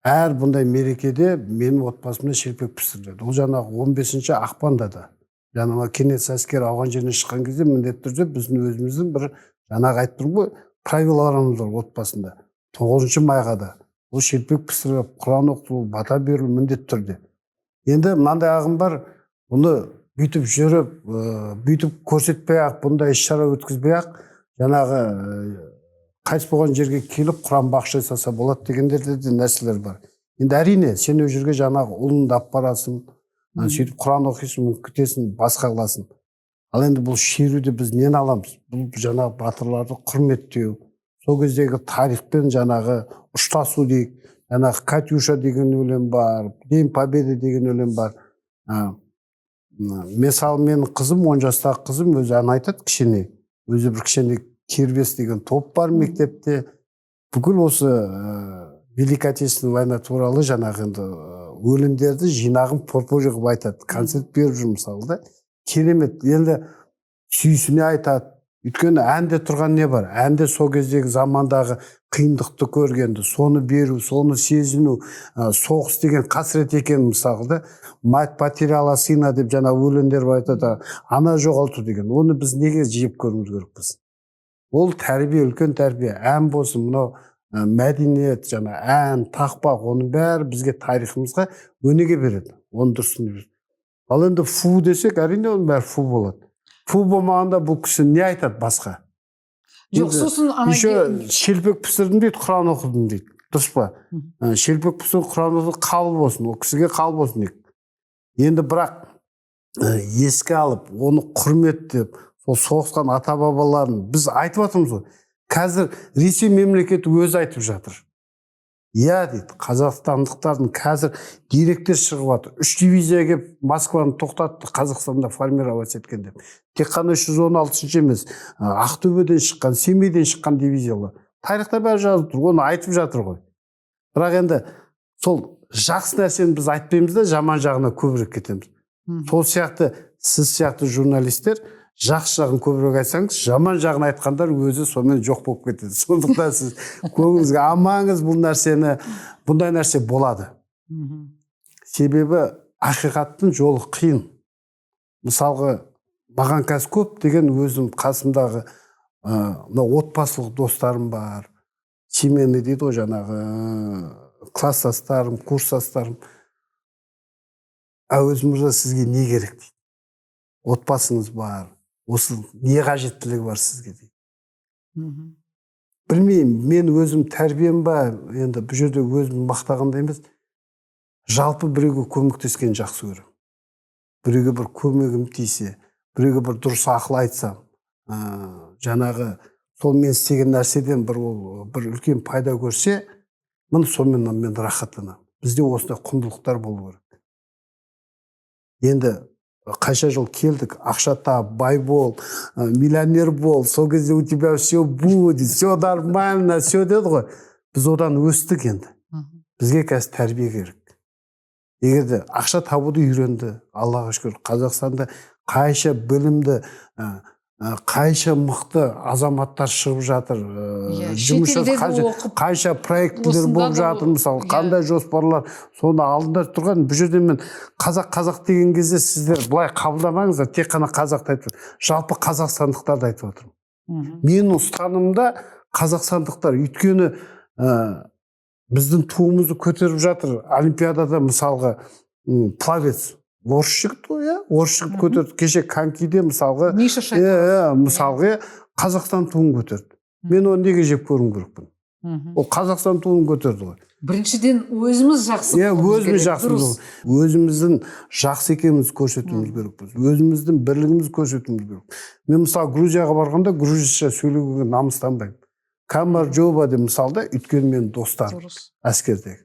Әр бұндай мерекеде менің отбасымда шелпек пісіріледі. Ол жаңағы 15 ақпанда да. Жаңағы кеңес әскері ауған жеріне шыққан кезде міндетті түрде біздің өзіміздің бір жаңағы айтып тұрмын ғой, правилаларымыз бар отбасында. 9 майға да ол шелпек пісіріп, Құран оқыту, бата беру міндетті түрде. Енді мынандай ағым бар, бұны бүйтіп жүріп, бүйтіп көрсетпей-ақ, бұндай іс-шара өткізбей-ақ, жаңағы қайтыс болған жерге келіп Құран бақша жасаса болады дегендерде де нәрселер бар. Енді әрине сен ол жерге жаңағы ұлыңды алып барасың, сөйтіп Құран оқисың, күтесің, басқа қыласың. Ал енді бұл шеруде біз нені аламыз? Бұл жаңағы батырларды құрметтеу, сол кездегі тарихпен жаңағы ұштасу дейік, жаңағы Катюша деген өлең бар, День Победы деген өлең бар. Мысалы менің қызым, 10 жастағы қызым өзі ән айтады кішкене, өзі бір кішкене кербес деген топ бар мектепте, бүкіл осы Великая Отечественная война туралы жаңағы енді өлеңдерді жинағын порпожи қылып айтады, концерт беріп жүр мысалы да. Керемет, енді сүйсіне айтады. Өйткені әнде тұрған не бар? Әнде сол кездегі замандағы қиындықты көргенді, соны беру, соны сезіну, соғыс деген қасірет екен мысалы да. Мать потеряла сына деп жаңа өлеңдер айтады, ана жоғалту деген. Оны біз неге жиып көруіміз керекпіз? Ол тәрбие, үлкен тәрбие. Ән болсын, мынау мәдениет, жаңа ән, тақпақ, оның бәрі бізге тарихымызға өнеге береді. Оны дұрысын береді. Ал енді фу десек, әрине оның бәрі фу болады. Фу болмағанда бұл кісі не айтады басқа? Жоқ, сосын еще шелпек пісірдім дейді, Құран оқыдым дейді. Дұрыс па? Шелпек пісірдім, Құран оқыдым, қабыл болсын, ол кісіге қабыл болсын дейді. Енді бірақ еске алып, оны құрметтеп, сол соғысқан ата бабаларын біз айтып жатырмыз ғой. Қазір Ресей мемлекеті өзі айтып жатыр. Иә дейді, қазақстандықтардың қазір деректер шығып жатыр. 3 дивизия келіп Москваны тоқтатты, Қазақстанда формировать еткен деп. Тек қана 316 емес, Ақтөбеден шыққан, Семейден шыққан дивизиялар. Тарихта бәрі жазылып тұр, оны айтып жатыр ғой. Бірақ енді сол жақсы нәрсені біз айтпаймыз да, жаман жағына көбірек кетеміз. Сол сияқты сіз сияқты журналистер жақсы жағын көбірек айтсаңыз, жаман жағын айтқандар өзі сонымен жоқ болып кетеді. Сондықтан сіз көңіліңізге алмаңыз бұл нәрсені, бұндай нәрсе болады. Себебі ақиқаттың жолы қиын. Мысалға, маған қазір көп деген өзім қасымдағы отбасылық достарым бар. Семейный дейді ғой жаңағы, класстастарым, курстастарым. Өзім мырза, сізге не керек дейді. Отбасыңыз бар. Осы не қажеттілігі бар сізге дейді. Білмеймін, мен өзім тәрбием ба, енді бұл жерде өзім мақтағанда емес, жалпы біреуге көмектескен жақсы көрем. Біреуге бір көмегім тисе, біреуге бір дұрыс ақыл айтсам, жаңағы сол мен істеген нәрседен бір үлкен пайда көрсе, міне сонымен мен рахаттанамын. Бізде осындай құндылықтар болу керек. Енді қанша жыл келдік, ақша тап, бай бол, миллионер бол, сол кезде у тебя все будет, все нормально, все деді ғой. Біз одан өстік енді. Бізге қазір тәрбие керек. Егерде ақша табуды үйренді, Аллаға шүкір, Қазақстанда қайша білімді, қайша мықты азаматтар шығып жатыр, қайша проектілер болып жатыр, мысалы, қандай жоспарлар, соны алдында тұрған. Бұл жерде мен қазақ деген кезде сіздер бұлай қабылдамаңыздар, тек қана қазақты айтып, жалпы қазақстандықтарды айтып отырмын. Менің ұстанымда қазақстандықтар, өйткені біздің туымызды көтеріп жатыр. Олимпиадада мысалға пловец орыс жігіт ғой, орыс жігіт көтерді. Кеше конькиде мысалға, мысалға Қазақстан туын көтерді. Мен оны неге жеп көруім керекпін? Ол Қазақстан туын көтерді ғой. Біріншіден өзіміз жақсы болуымыз керек. Өзіміздің жақсы екенімізді көрсетуіміз керекпіз. Өзіміздің бірлігімізді көрсетуіміз керек. Мен мысалы Грузияға барғанда грузияша сөйлеуге намыстанбаймын. Камар жоба деп мысалда, өйткені мен достарым әскердегі.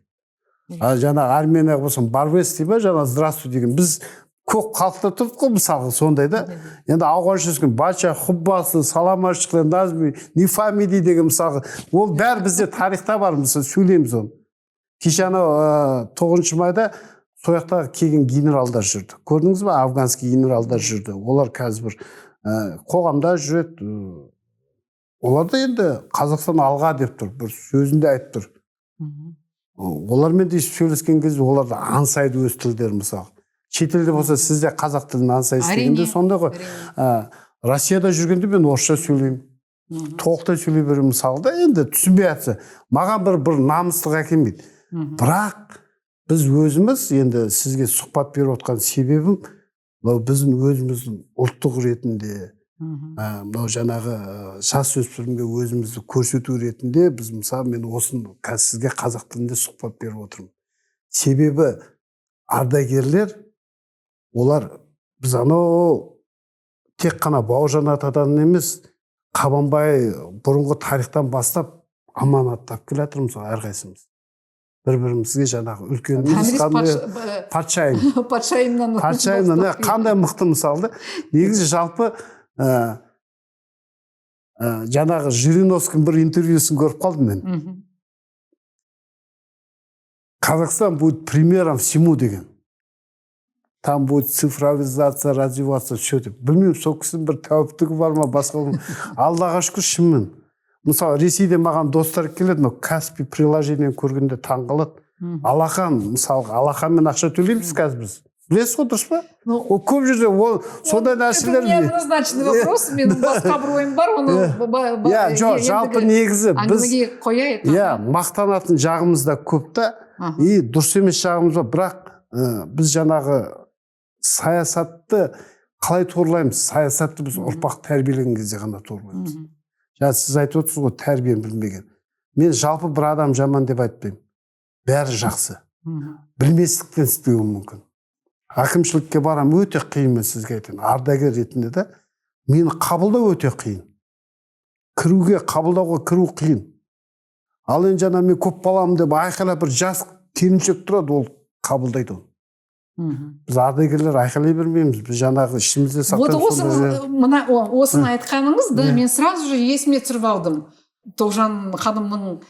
Жаңа Арменияға болсын, барвес дейді, жаңа здравствуй деген. Біз көк қалыпта тұрдық қой мысалы сондай да. Енді ауғанша өскен бача, хуббасы, саламашықлы, назми, нифамиди деген мысалы. Ол бәрі бізде тарихта бар, мысалы сөйлейміз оны. Кеше анау 9 майда сояқтағы келген генералдар жүрді. Көрдіңіз ба, афганский генералдар жүрді. Олар қазір бір қоғамда жүреді. Олар да енді Қазақстан алға деп тұр, бір сөзінде айтып тұр. Олармен де сөйлескен кезде олар да аңсайды өз тілдері мысалы. Шетелде болса сізде қазақ тілін аңсайсыз дегенде сонда ғой. Россияда жүргенде мен орысша сөйлеймін. Толықтай сөйлей беремін мысалы да, енді түсінбей жатса, маған бір намыстық әкелмейді. Бірақ біз өзіміз енді сізге сұхбат беріп отқан себебім, біздің өзіміздің ұлттық ретінде, жаңағы жасөспірімге өзімізді көрсету ретінде біз мысалы мен осыны сізге қазақ тілінде сұхбат беріп отырмын. Себебі ардагерлер, олар біз анау тек қана Бауыржан атадан емес, Қабанбай бұрынғы тарихтан бастап аманаттап келе жатырмыз әрқайсымыз. Бір-бірімізге жаңағы үлкеніміз патшайымнан қандай мықты мысалды. Негізі жалпы жаңағы Жириновскийдің бір интервьюсын көріп қалдым мен. Мгм. Казахстан будет примером всему деген. Там будет цифровизация, развиваться, все деп. Білмеймін, сол кісінің бір тәуіптігі бар ма, басқа. Аллаға шүкір, шынымен. Мысалы, Ресейде маған достар келеді, но Каспи приложениені көргенде таңғалады. Алақан, мысалы, Алақанмен ақша төлейміз қазір біз. Білесіз ғой, дұрыс па? Ол көп жерде ол сондай нәрселер. Это неоднозначный вопрос. Менің басқа бір ойым бар, оны жоқ, жалпы негізі біз әңгімеге қояйық. мақтанатын жағымыз да көп та, и дұрыс емес жағымыз бар, бірақ біз жаңағы саясатты қалай торлаймыз? Саясатты біз ұрпақ тәрбиелеген кезде ғана торлаймыз. Сіз айтып отырсыз ғой, тәрбиені білмеген. Мен жалпы бір адам жаман деп айтпаймын. Бәрі жақсы. Білместіктен істеуі мүмкін. Әкімшілікке барам, өте қиын, мен сізге айтайын. Ардагер ретінде де мені қабылдау өте қиын. Қабылдауға кіру қиын. Ал енді жаңа мен көп балам деп айқайлап бір жас келіншек тұрады, ол қабылдайды оны. Біз ардагерлер айқайлай бермейміз, біз жаңағы ішімізде сақтап. Осыны айтқаныңызды мен сразу же есіме түсіріп алдым. Тоғжан ханымның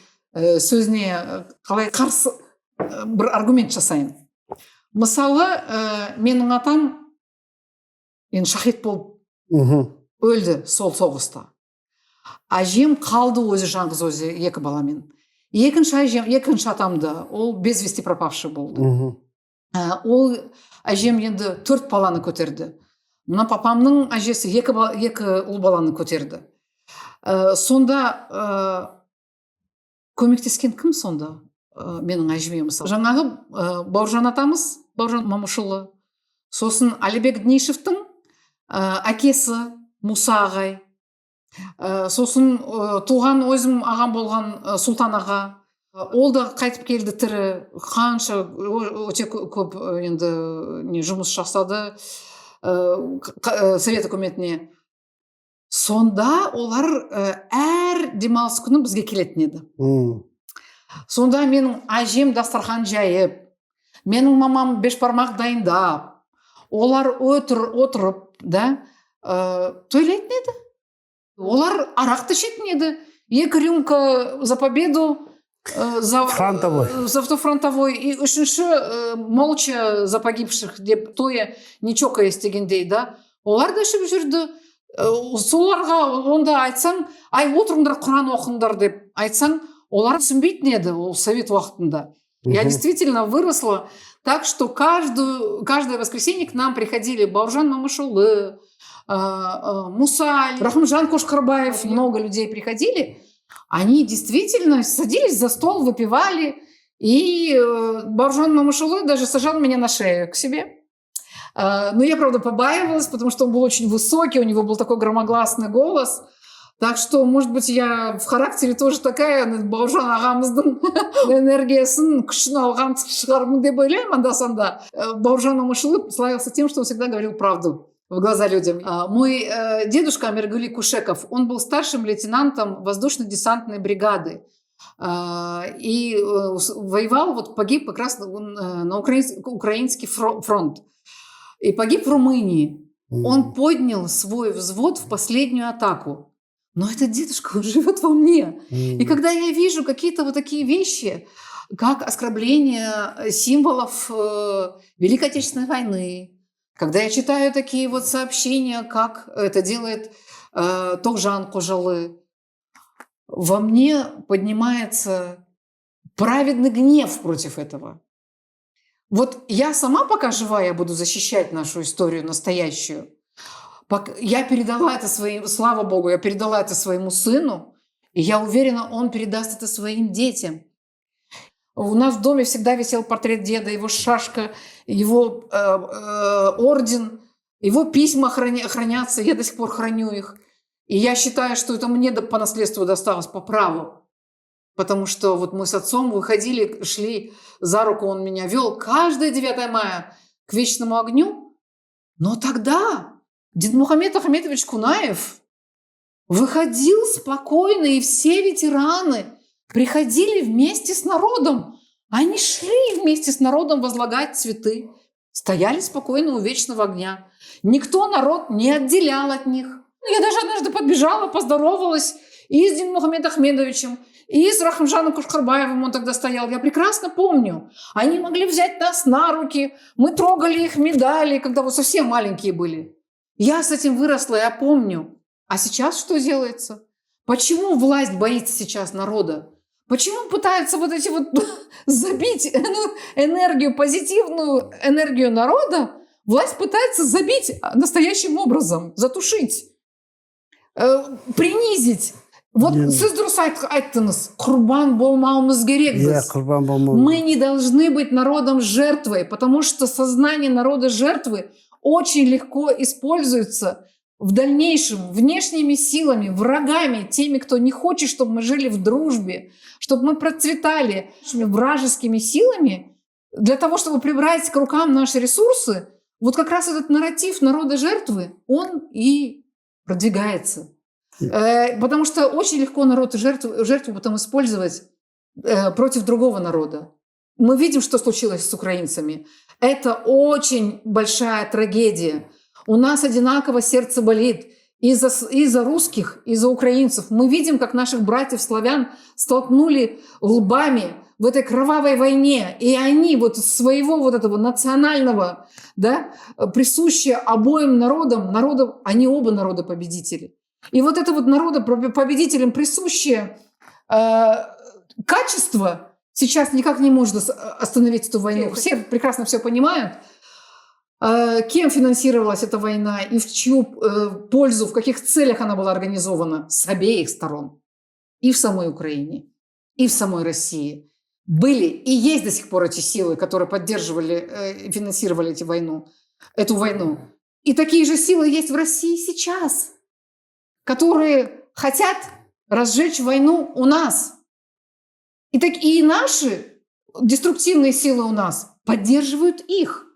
сөзіне қалай қарсы бір аргумент жасайын. Мысалы, менің атам енді шахид болып өлді сол соғыста. Әжем қалды өзі, жалғыз өзі, 2 баламен. Екінші атамды, ол без вести пропавшы болды. Ол әжем енді 4 баланы көтерді. Мына папамның әжесі 2 ұл баланы көтерді. Сонда көмектескен кім сонда? Менің әжеме мысалы. Жаңағы Бауыржан атамыз, Бауыржан Момышұлы. Сосын Алибек Днишевтің әкесі Мұса ағай. Сосын туған өзім ағам болған Сұлтан аға. Ол да қайтып келді тірі, қанша өте көп енді жұмыс жасады Совет үкіметіне. Сонда олар әр демалыс күні бізге келетін еді. Сонда менің әжем дастархан жайып, менің мамам бешбармақ дайындап, олар отырып, тойлайтын еді. Олар арақты ішетін еді. 2 рюмка за победу, за фронтовой, и 3-ші молча за погибших деп тойы не чокаясь дегендей, да. Олар да ішіп жүрді. Соларға онда айтсаң, отырыңдар Құран оқыңдар деп айтсаң, олар түсінбейтін еді ол совет уақытында. Я действительно выросла так, что каждое воскресенье к нам приходили Бауыржан Момышұлы, Мусаль, Рахымжан Кошкарбаев, много людей приходили. Они действительно садились за стол, выпивали, и Бауыржан Момышұлы даже сажал меня на шею к себе. Но я, правда, побаивалась, потому что он был очень высокий, у него был такой громогласный голос. Так что, может быть, я в характере тоже такая, Бауыржан ағамыздың энергиясын күшін алған шығармын деп ойлаймын анда-санда. Бауыржан Момышұлы славился тем, что он всегда говорил правду в глаза людям. Мой дедушка Амиргули Кушеков, он был старшим лейтенантом воздушно-десантной бригады. И воевал, погиб как раз на украинский фронт. И погиб в Румынии. Он поднял свой взвод в последнюю атаку. Но этот дедушка, он живет во мне. И когда я вижу какие-то такие вещи, как оскорбление символов Великой Отечественной войны, когда я читаю такие сообщения, как это делает Тоғжан Қожалы, во мне поднимается праведный гнев против этого. Я сама, пока жива, я буду защищать нашу историю настоящую. Я передала это слава Богу, я передала это своему сыну, и я уверена, он передаст это своим детям. У нас в доме всегда висел портрет деда, его шашка, его орден, его письма хранятся, я до сих пор храню их. И я считаю, что это мне по наследству досталось по праву. Потому что мы с отцом выходили, шли за руку, он меня вел каждое 9 мая к вечному огню. Но тогда Дидмухамед Ахметович Кунаев выходил спокойно, и все ветераны приходили вместе с народом. Они шли вместе с народом возлагать цветы, стояли спокойно у вечного огня. Никто народ не отделял от них. Я даже однажды подбежала, поздоровалась и с Динмухамед Ахмедовичем, и с Рахымжаном Кушкарбаевым, он тогда стоял. Я прекрасно помню. Они могли взять нас на руки, мы трогали их медали, когда вот совсем маленькие были. Я с этим выросла, я помню. А сейчас что делается? Почему власть боится сейчас народа? Почему пытаются вот эти вот забить энергию, позитивную энергию народа? Власть пытается забить настоящим образом, затушить, принизить. Вот сіз дұрыс айттыңыз, құрбан болмауымыз керекпіз. құрбан болмауымыз. Мы не должны быть народом жертвой, потому что сознание народа жертвы очень легко используется в дальнейшем внешними силами, врагами, теми, кто не хочет, чтобы мы жили в дружбе, чтобы мы процветали вражескими силами, для того, чтобы прибрать к рукам наши ресурсы. Вот как раз этот нарратив народа жертвы, он и продвигается. Потому что очень легко народ жертву потом использовать против другого народа. Мы видим, что случилось с украинцами. Это очень большая трагедия. У нас одинаково сердце болит и за русских, и за украинцев. Мы видим, как наших братьев-славян столкнули лбами в этой кровавой войне. И они вот своего вот этого национального, да, присущее обоим народам, они оба народа победители. И вот это вот народу победителям присущее качество сейчас никак не может остановить эту войну. Все прекрасно все понимают, кем финансировалась эта война и в чью пользу, в каких целях она была организована с обеих сторон. И в самой Украине, и в самой России. Были и есть до сих пор эти силы, которые поддерживали и финансировали эту войну. И такие же силы есть в России сейчас, которые хотят разжечь войну у нас. И наши деструктивные силы у нас поддерживают их.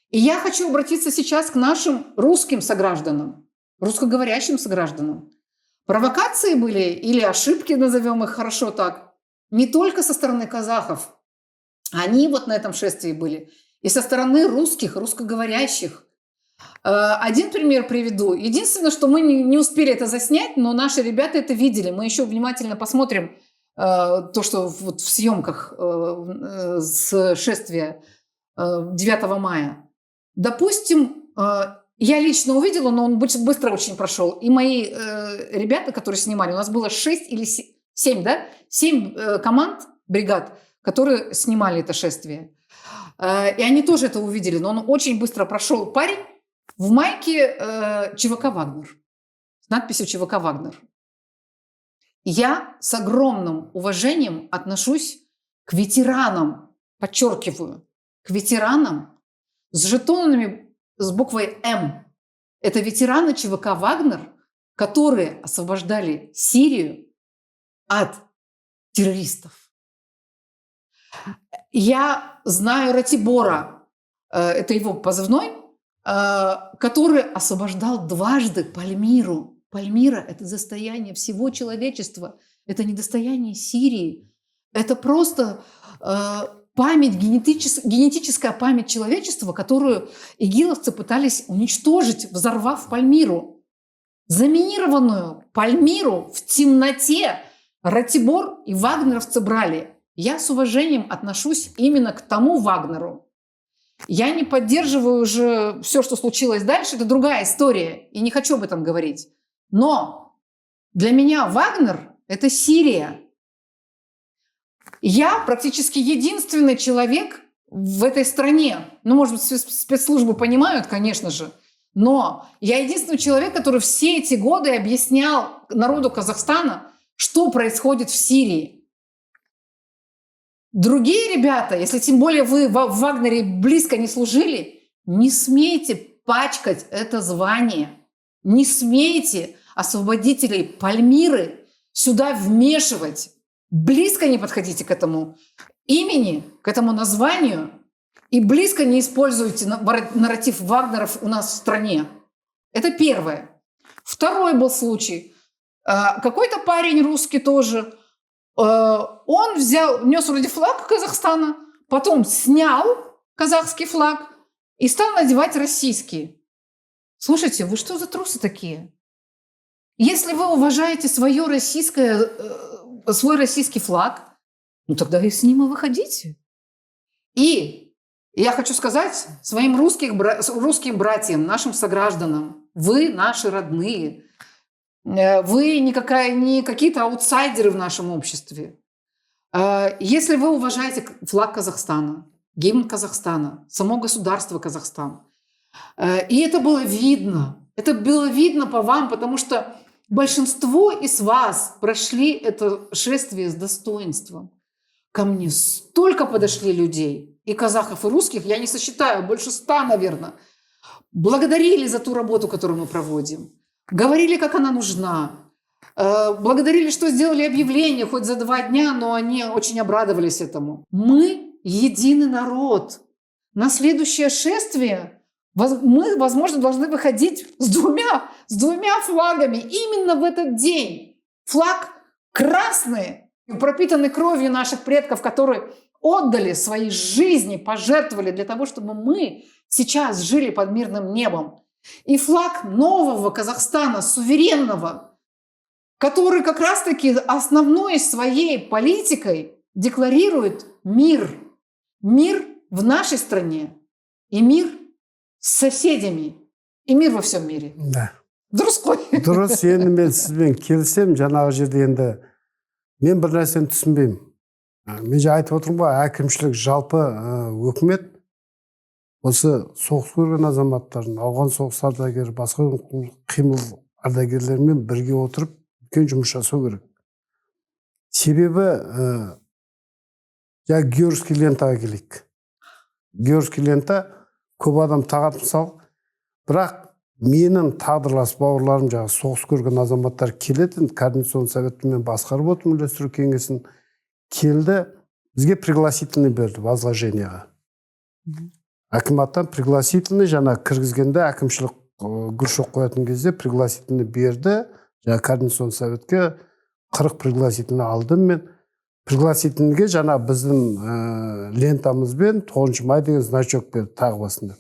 И я хочу обратиться сейчас к нашим русским согражданам, русскоговорящим согражданам. Провокации были, или ошибки, назовем их хорошо так, не только со стороны казахов. Они вот на этом шествии были. И со стороны русских, русскоговорящих. Один пример приведу. Единственное, что мы не успели это заснять, но наши ребята это видели. Мы еще внимательно посмотрим то, что вот в съемках с шествия 9 мая. Допустим, я лично увидела, но он быстро очень прошел. И мои ребята, которые снимали, у нас было 6 или 7, да? 7 команд, бригад, которые снимали это шествие. И они тоже это увидели, но он очень быстро прошел. Парень в майке ЧВК «Вагнер», с надписью ЧВК «Вагнер». Я с огромным уважением отношусь к ветеранам, подчеркиваю, к ветеранам с жетонами с буквой «М». Это ветераны ЧВК «Вагнер», которые освобождали Сирию от террористов. Я знаю Ратибора, это его позывной, который освобождал дважды Пальмиру. Пальмира – это достояние всего человечества, это не достояние Сирии. Это просто память, генетическая память человечества, которую игиловцы пытались уничтожить, взорвав Пальмиру. Заминированную Пальмиру в темноте Ратибор и вагнеровцы брали. Я с уважением отношусь именно к тому Вагнеру. Я не поддерживаю уже все, что случилось дальше, это другая история, и не хочу об этом говорить. Но для меня Вагнер – это Сирия. Я практически единственный человек в этой стране. Ну, может быть, спецслужбы понимают, конечно же, но я единственный человек, который все эти годы объяснял народу Казахстана, что происходит в Сирии. Другие ребята, если тем более вы в Вагнере близко не служили, не смейте пачкать это звание. Не смейте освободителей Пальмиры сюда вмешивать. Близко не подходите к этому имени, к этому названию и близко не используйте нарратив Вагнеров у нас в стране. Это первое. Второй был случай. Какой-то парень русский тоже, он нес вроде флаг Казахстана, потом снял казахский флаг и стал надевать российский. Слушайте, вы что за трусы такие? Если вы уважаете свой российский флаг, ну тогда и с ним и выходите. И я хочу сказать своим русским братьям, нашим согражданам, вы наши родные, вы не какие-то аутсайдеры в нашем обществе. Если вы уважаете флаг Казахстана, гимн Казахстана, само государство Казахстан, и это было видно по вам, потому что большинство из вас прошли это шествие с достоинством. Ко мне столько подошли людей, и казахов, и русских, я не сосчитаю, больше 100, наверное, благодарили за ту работу, которую мы проводим, говорили, как она нужна, благодарили, что сделали объявление хоть за 2 дня, но они очень обрадовались этому. Мы единый народ. На следующее шествие мы, возможно, должны выходить с двумя флагами именно в этот день. Флаг красный, пропитанный кровью наших предков, которые отдали свои жизни, пожертвовали для того, чтобы мы сейчас жили под мирным небом. И флаг нового Казахстана, суверенного, который как раз-таки основной своей политикой декларирует мир. Мир в нашей стране и мир с соседями, и мир во всем мире. Да. Дұрыс қой. Дұрыс, енді мен сізбен келісемін, жаңағы жерде енді мен бір нәрсені түсінбеймін. Мен жаңа айтып отырмын ғой, әкімшілік жалпы өкімет осы соғыс көрген азаматтардың, ауған соғыс ардагері, басқа қимыл ардагерлерімен бірге отырып үлкен жұмыс жасау керек. Себебі Георгиевский лентаға келейік. Георгиевский лента көп адам тағады мысалы, бірақ менің тағдырлас бауырларым жаңағы соғыс көрген азаматтар келеді, Координационный советімен басқарып отырмын, үйлестіру кеңесін келді, бізге пригласительный берді возложениеға. Акиматтан пригласительный жаңа кіргізгенде әкімшілік гүршок қоятын кезде пригласительный берді. Жаңа Координационный советке 40 пригласительный алдым мен. Пригласительныйге жаңа біздің лентамызбен 9 май деген значок берді тағы басында.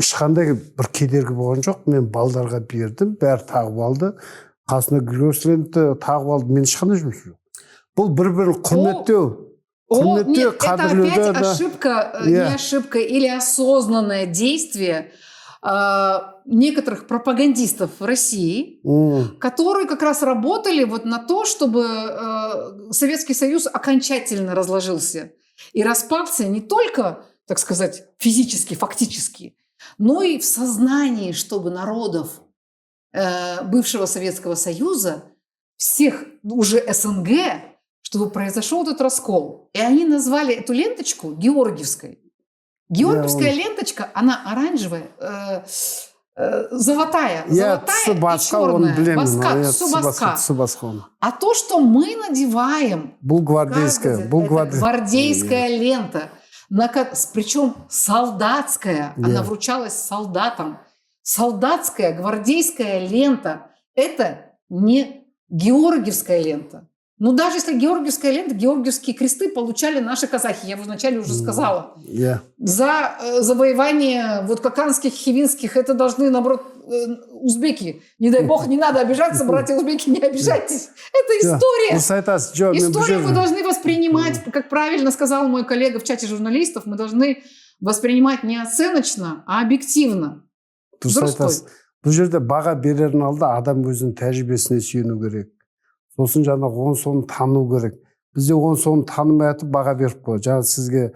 Ешқандай бір кедергі болған жоқ, мен балдарға бердім, бәрі тағып алды. Қасына грёсленті тағып алды, мен ешқандай жұмыс жоқ. Бұл бір-бірін құрметтеу. Нет, это опять ошибка, не ошибка, или осознанное действие некоторых пропагандистов в России, которые как раз работали вот на то, чтобы Советский Союз окончательно разложился и распался не только, так сказать, физически, фактически, но и в сознании, чтобы народов бывшего Советского Союза, всех уже СНГ, чтобы произошел этот раскол. И они назвали эту ленточку Георгиевской. Георгиевская ленточка, она оранжевая, золотая и черная, субаска. А то, что мы надеваем, гвардейская лента, причем солдатская, она вручалась солдатам. Солдатская гвардейская лента – это не георгиевская лента. Ну, даже если георгиевская лента, георгиевские кресты получали наши казахи, я вначале уже сказала. За завоевание вот каканских, хивинских, это должны, наоборот, узбеки. Не дай бог, не надо обижаться, братья узбеки, не обижайтесь. Это история. Историю мы должны воспринимать, как правильно сказал мой коллега в чате журналистов, мы должны воспринимать не оценочно, а объективно. Бұл жерде баға берерін алды, адам өзінің тәжірибесіне сүйену керек. Сосын жаңағы он соны тану керек. Бізде он соны танымай атып баға беріп қой. Жаңа сізге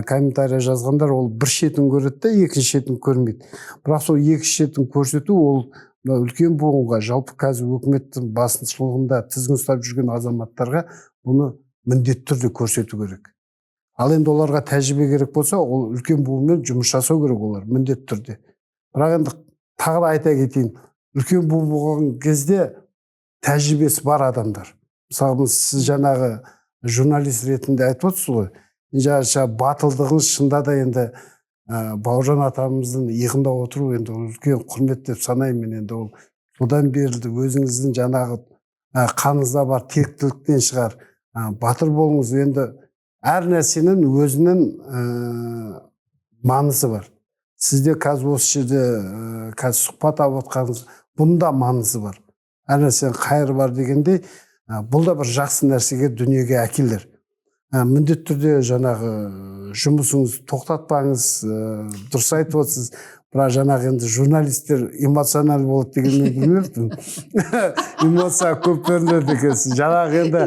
комментария жазғандар, ол бір шетін көреді де, екінші шетін көрмейді. Бірақ сол екінші шетін көрсету, ол үлкен буынға, жалпы қазір өкіметтің басшылығында тізгін ұстап жүрген азаматтарға бұны міндетті түрде көрсету керек. Ал енді оларға тәжірибе керек болса, ол үлкен буынмен жұмыс жасау керек олар, міндетті түрде. Бірақ енді тағы да айта кетейін, үлкен буын болған кезде тәжірибесі бар адамдар. Мысалы, сіз жаңағы журналист ретінде айтып отырсыз ғой. Жаңағы батылдығыңыз шында да енді Бауыржан атамыздың иығында отыру енді үлкен құрмет деп санаймын. Енді ол содан берілді. Өзіңіздің жаңағы қаныңызда бар тектіліктен шығар. Батыр болыңыз. Енді әр нәрсенің өзінің маңызы бар. Сізде қазір осы жерде қазір сұхбат алып отқаныңыз, бұнда маңызы бар. әр нәрсенің қайыры бар дегендей, бұл да бір жақсы нәрсеге дүниеге әкелдір. Міндетті түрде жаңағы жұмысыңыз тоқтатпаңыз, дұрыс айтып отырсыз. Бірақ жаңағы енді журналистер эмоционал болады деген мен білмеппін. Эмоция көп беріледі екенсіз. Жаңағы енді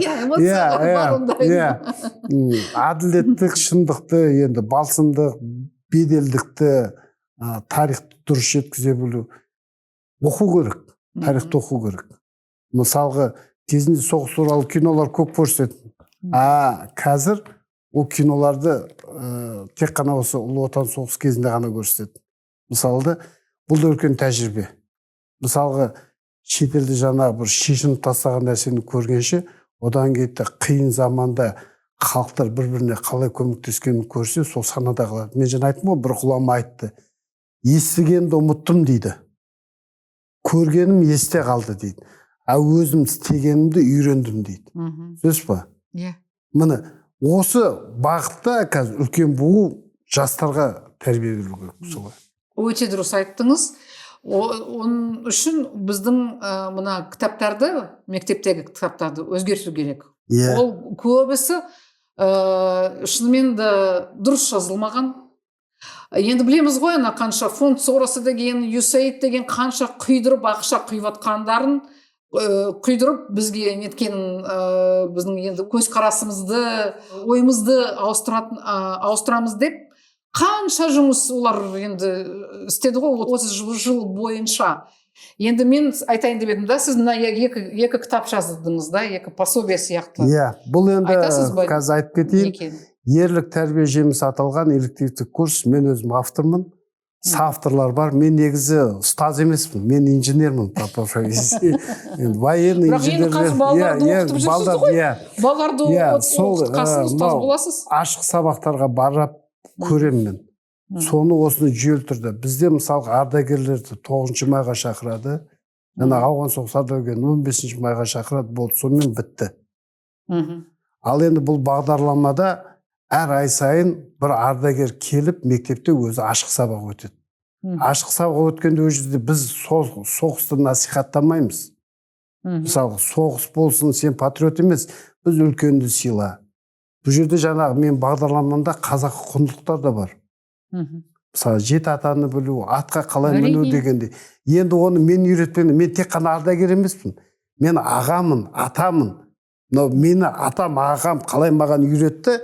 әділеттік, шындықты, енді балсымдық, беделдікті, тарихты дұрыс жеткізе білу. Оқу керек, тарихты оқу керек. Мысалға, кезінде соғыс туралы кинолар көп көрсететін. Қазір ол киноларды тек қана осы ұлы отан соғыс кезінде ғана көрсетеді. Мысалды, бұл да үлкен тәжірибе. Мысалға, шетелде жаңағы бір шешініп тастаған нәрсені көргенше, одан кейде қиын заманда халықтар бір-біріне қалай көмектескенін көрсе, сол санада қалады. Мен жаңа айттым ғой, бір ғұлама айтты. Естігенді ұмыттым дейді. Көргенім есте қалды дейді. Өзім істегенімді үйрендім дейді. Сөз ба? Міне, осы бағытта қазір үлкен буын жастарға тәрбие беру керек солай. Өте дұрыс айттыңыз. Оның үшін біздің мына кітаптарды, мектептегі кітаптарды өзгерту керек. Ол көбісі шынымен де дұрыс жазылмаған. Енді білеміз ғой, қанша фонд сорасы деген, USAID деген қанша құйдырып, ақша құйватқандарын құйдырып бізге неткенін, біздің енді көзқарасымызды, ойымызды ауыстырамыз деп қанша жұмыс олар енді істеді ғой 30 жыл бойынша. Енді мен айтайын деп едім да, сіз мына екі кітап жаздыңыз да, екі пособие сияқты. Бұл енді қазір айтып кетейін. Ерлік тәрбие жемісі аталған элективті курс, мен өзім автормын. Авторлар бар. Мен негізі ұстаз емеспін, мен инженермін по профессии. Военный инженер. Бірақ енді қазір балаларды оқытып жүрсіз ғой. Балаларды оқытқасын ұстаз боласыз. Ашық сабақтарға барып көремін мен. Соны осыны жүйелі түрде. Бізде мысалға ардагерлерді 9 майға шақырады. Ауған соғыс ардагерлерін 15 майға шақырады. Болды, сонымен бітті. Ал енді бұл бағдарламада әр ай сайын бір ардагер келіп мектепте өзі ашық сабақ өтеді. Ашық сабақ өткенде ол жерде біз соғысты насихаттамаймыз. Мысалы, соғыс болсын, сен патриот емес, біз үлкенді сыйла. Бұл жерде жаңағы мен бағдарламамда қазақы құндылықтар да бар. Мысалы, жеті атаны білу, атқа қалай міну дегенде. Енді оны мен үйретпеймін. Мен тек қана ардагер емеспін. Мен ағамын, атамын. Мені атам, ағам қалай маған үйретті,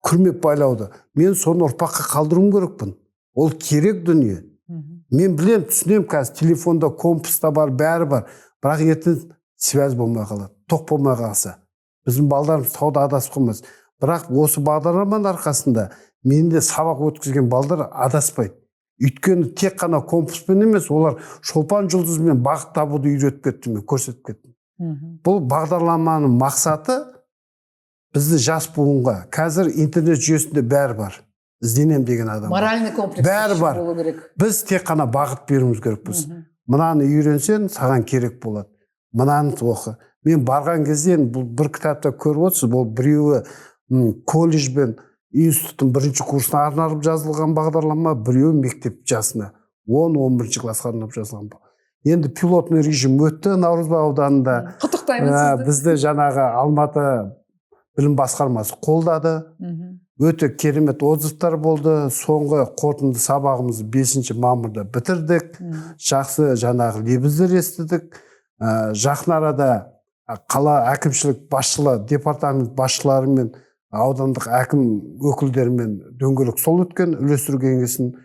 күрмеп байлауды. Мен соны ұрпаққа қалдыруым керекпін. Ол керек дүние. Мен білем, түсінем қазір, телефонда, компаста бар, бәрі бар. Бірақ ертең связь болмай қалады, тоқ болмай қалса. Біздің балдарымыз тауда адасып қалмас. Бірақ осы бағдарламаның арқасында менде сабақ өткізген балдар адаспайды. Өйткені тек қана компаспен емес, олар шолпан жұлдызымен бағыт табуды үйретіп кетті, мен көрсетіп кеттім. Бұл бағдарламаның мақсаты бізді жас буынға, қазір интернет жүйесінде бәрі бар. Ізденем деген адам. Моральный комплекс бәрі бар. Біз тек қана бағыт беруіміз керекпіз. Мынаны үйренсең, саған керек болады. Мынаны оқы. Мен барған кезде бұл бір кітапта көріп отырсыз, бұл біреуі колледж бен институттың бірінші курсына арналып жазылған бағдарлама, біреуі мектеп жасына 10-11 классқа арналып жазылған. Енді пилотный режим өтті Наурызбай ауданында. Құттықтаймын сізді. Бізді жаңағы Алматы білім басқармасы қолдады. Өте керемет отзывтар болды. Соңғы қорытынды сабағымызды 5 мамырда бітірдік. Жақсы жаңағы лебіздер естідік. Жақын арада қала әкімшілік басшылары, департамент басшылары мен аудандық әкім өкілдерімен дөңгелек стол өткен, үйлестіру кеңесінің.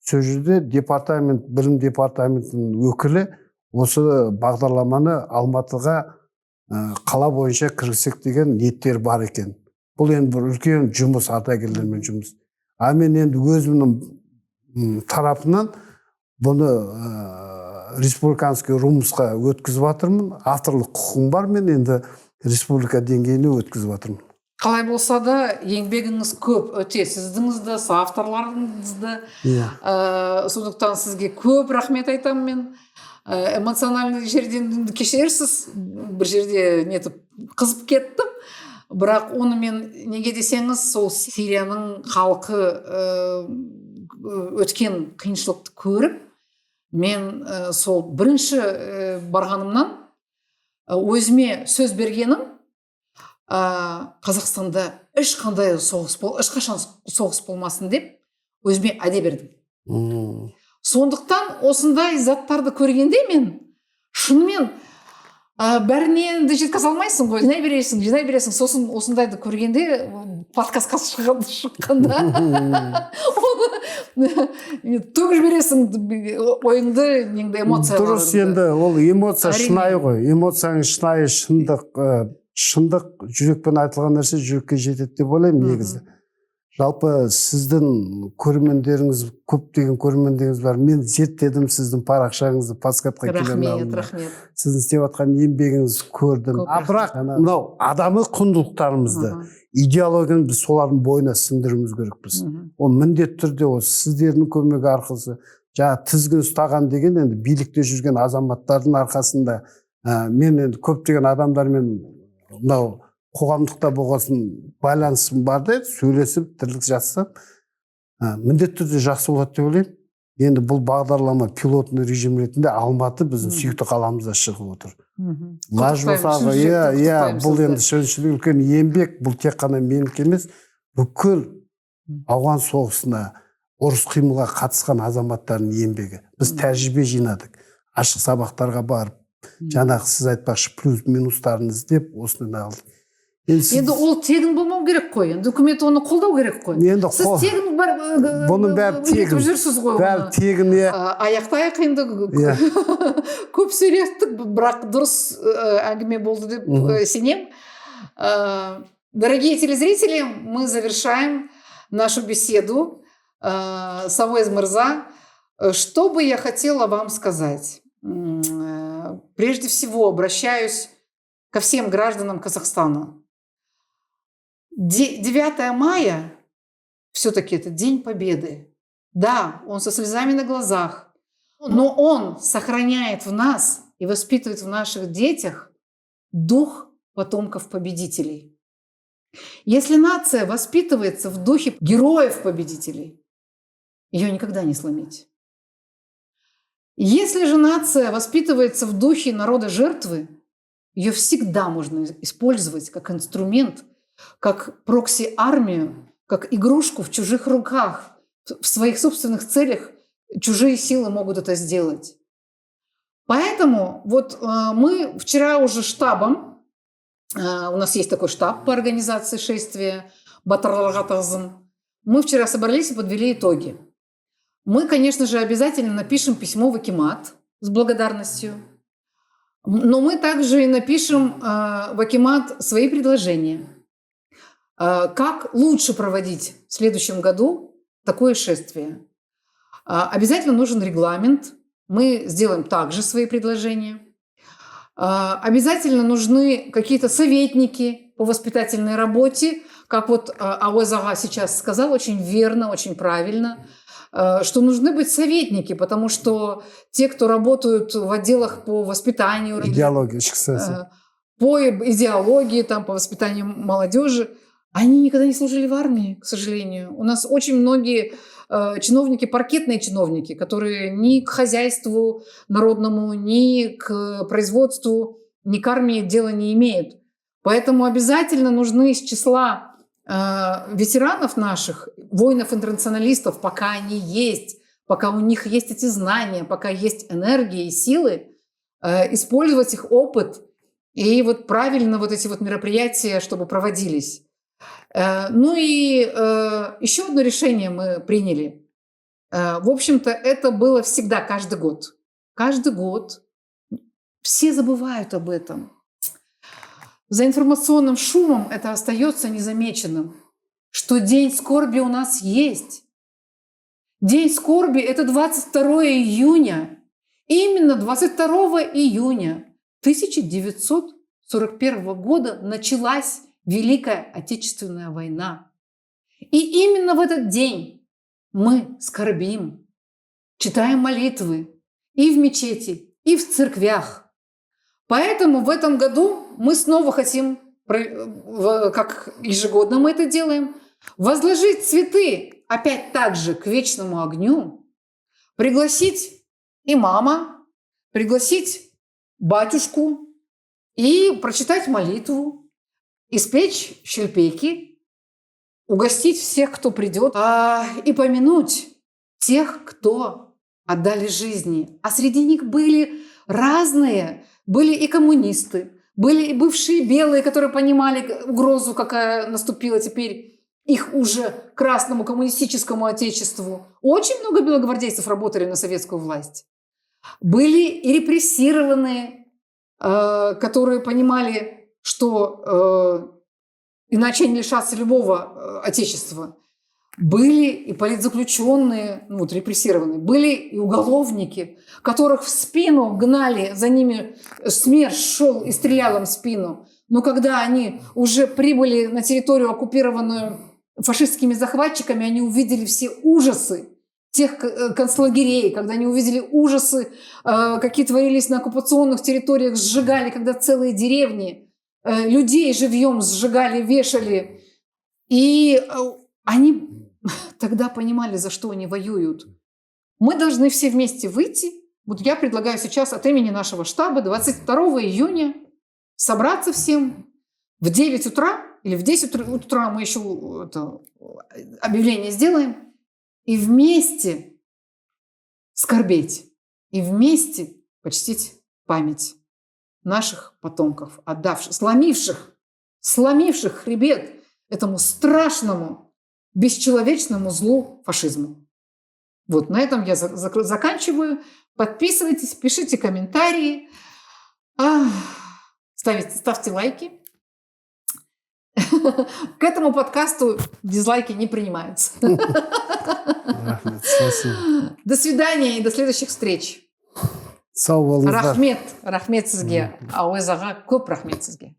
Сол жерде білім департаментінің өкілі осы бағдарламаны Алматыға қала бойынша кіргізсек деген ниеттер бар екен. Бұл енді бір үлкен жұмыс, ардагерлермен жұмыс. Мен енді өзімнің тарапынан бұны республиканский румысқа өткізіп жатырмын. Авторлық құқығым бар, мен енді республика деңгейіне өткізіп жатырмын. Қалай болса да, еңбегіңіз көп, өте сіздіңізді, авторларыңызды. Сондықтан сізге көп рахмет айтамын мен. Эмоциональный жерден кешірерсіз, бір жерде нетіп қызып кеттім. Бірақ оны мен неге десеңіз, сол Сирияның халқы өткен қиыншылықты көріп, мен сол бірінші барғанымнан өзіме сөз бергенім, Қазақстанда ешқашан соғыс болмасын деп өзіме әде бердім. Сондықтан осындай заттарды көргенде мен шынымен бәріне де жеткізе алмайсың ғой, жинай бересің, сосын осындайды көргенде подкастқа шыққанда төгіп жібересің ойыңды, неңді, эмоцияларды. Дұрыс, енді ол эмоция шынайы ғой, эмоцияң шынайы, шындық жүрекпен айтылған нәрсе жүрекке жетеді деп ойлаймын негізі. Жалпы сіздің көрермендеріңіз, көптеген көрермендеріңіз бар. Мен зерттедім сіздің парақшаңызды, подкастқа келген алдында. Рахмет. Сіздің істеп жатқан еңбегіңізді көрдім. Бірақ мынау адами құндылықтарымызды, идеологияны біз солардың бойына сіңдіруіміз керекпіз. Ол міндетті түрде сіздердің көмегі арқылы, жаңа тізгін ұстаған деген енді билікте жүрген азаматтардың арқасында мен енді көптеген адамдармен мынау қоғамдықта болғасын байланысым бар да, сөйлесіп, тірлік жасасам, міндетті түрде жақсы болады деп ойлаймын. Енді бұл бағдарлама пилотный режим ретінде Алматы біздің сүйікті қаламызда шығып отыр. Бұл енді шыншылық үлкен еңбек, бұл тек қана менікі емес, бүкіл ауған соғысына, ұрыс қимылға қатысқан азаматтардың еңбегі. Біз тәжірибе жинадық, ашық сабақтарға барып, жаңағы сіз айтпақшы плюс минустарын іздеп осыны алдық. Енді ол тегін болмау керек қой, енді үкімет оны қолдау керек қой. Сіз тегін бұның бәрі жүрсіз ғой. Бәрі тегін. Аяқтайық енді, көп сөйлестік, бірақ дұрыс әңгіме болды деп сенем. Дорогие телезрители, мы завершаем нашу беседу. Савоез Мырза, что бы я хотела вам сказать? Прежде всего обращаюсь ко всем гражданам Казахстана. 9 мая все-таки это День Победы. Да, он со слезами на глазах, но он сохраняет в нас и воспитывает в наших детях дух потомков победителей. Если нация воспитывается в духе героев-победителей, ее никогда не сломить. Если же нация воспитывается в духе народа-жертвы, ее всегда можно использовать как инструмент, как прокси-армию, как игрушку в чужих руках. В своих собственных целях чужие силы могут это сделать. Поэтому вот мы вчера уже штабом, у нас есть такой штаб по организации шествия Батырлар-Атазын, мы вчера собрались и подвели итоги. Мы, конечно же, обязательно напишем письмо в Акимат с благодарностью, но мы также и напишем в Акимат свои предложения. Как лучше проводить в следующем году такое шествие? Обязательно нужен регламент. Мы сделаем также свои предложения. Обязательно нужны какие-то советники по воспитательной работе. Как вот Ауез ага сейчас сказал, очень верно, очень правильно, что нужны быть советники, потому что те, кто работают в отделах по воспитанию, по идеологии, там, по воспитанию молодежи, они никогда не служили в армии, к сожалению. У нас очень многие чиновники, паркетные чиновники, которые ни к хозяйству народному, ни к производству, ни к армии дела не имеют. Поэтому обязательно нужны из числа ветеранов наших, воинов-интернационалистов, пока они есть, пока у них есть эти знания, пока есть энергия и силы, использовать их опыт и вот правильно вот эти вот мероприятия, чтобы проводились. Ну и еще одно решение мы приняли. В общем-то, это было всегда, каждый год. Каждый год. Все забывают об этом. За информационным шумом это остается незамеченным, что День скорби у нас есть. День скорби – это 22 июня. Именно 22 июня 1941 года началась Великая Отечественная война. И именно в этот день мы скорбим, читаем молитвы и в мечети, и в церквях. Поэтому в этом году мы снова хотим, как ежегодно мы это делаем, возложить цветы опять так же к вечному огню, пригласить имама, пригласить батюшку и прочитать молитву, испечь щельпейки, угостить всех, кто придет, и помянуть тех, кто отдали жизни. А среди них были разные. Были и коммунисты, были и бывшие белые, которые понимали угрозу, какая наступила теперь их уже красному коммунистическому отечеству. Очень много белогвардейцев работали на советскую власть. Были и репрессированные, которые понимали, что иначе они лишатся любого отечества. Были и политзаключенные, репрессированные, были и уголовники, которых в спину гнали, за ними СМЕРШ шел и стрелял им в спину. Но когда они уже прибыли на территорию, оккупированную фашистскими захватчиками, они увидели все ужасы тех концлагерей, когда они увидели ужасы, какие творились на оккупационных территориях, сжигали, когда целые деревни, людей живьем сжигали, вешали. И они тогда понимали, за что они воюют. Мы должны все вместе выйти. Вот я предлагаю сейчас от имени нашего штаба 22 июня собраться всем в 9 утра или в 10 утра мы еще это объявление сделаем, и вместе скорбеть, и вместе почтить память наших потомков, отдавших, сломивших хребет этому страшному, бесчеловечному злу фашизму. Вот на этом я заканчиваю. Подписывайтесь, пишите комментарии, ставьте лайки. К этому подкасту дизлайки не принимаются. Спасибо. До свидания и до следующих встреч. Сау болыңыздар. Рахмет сізге. Ауыз аға көп рахмет сізге.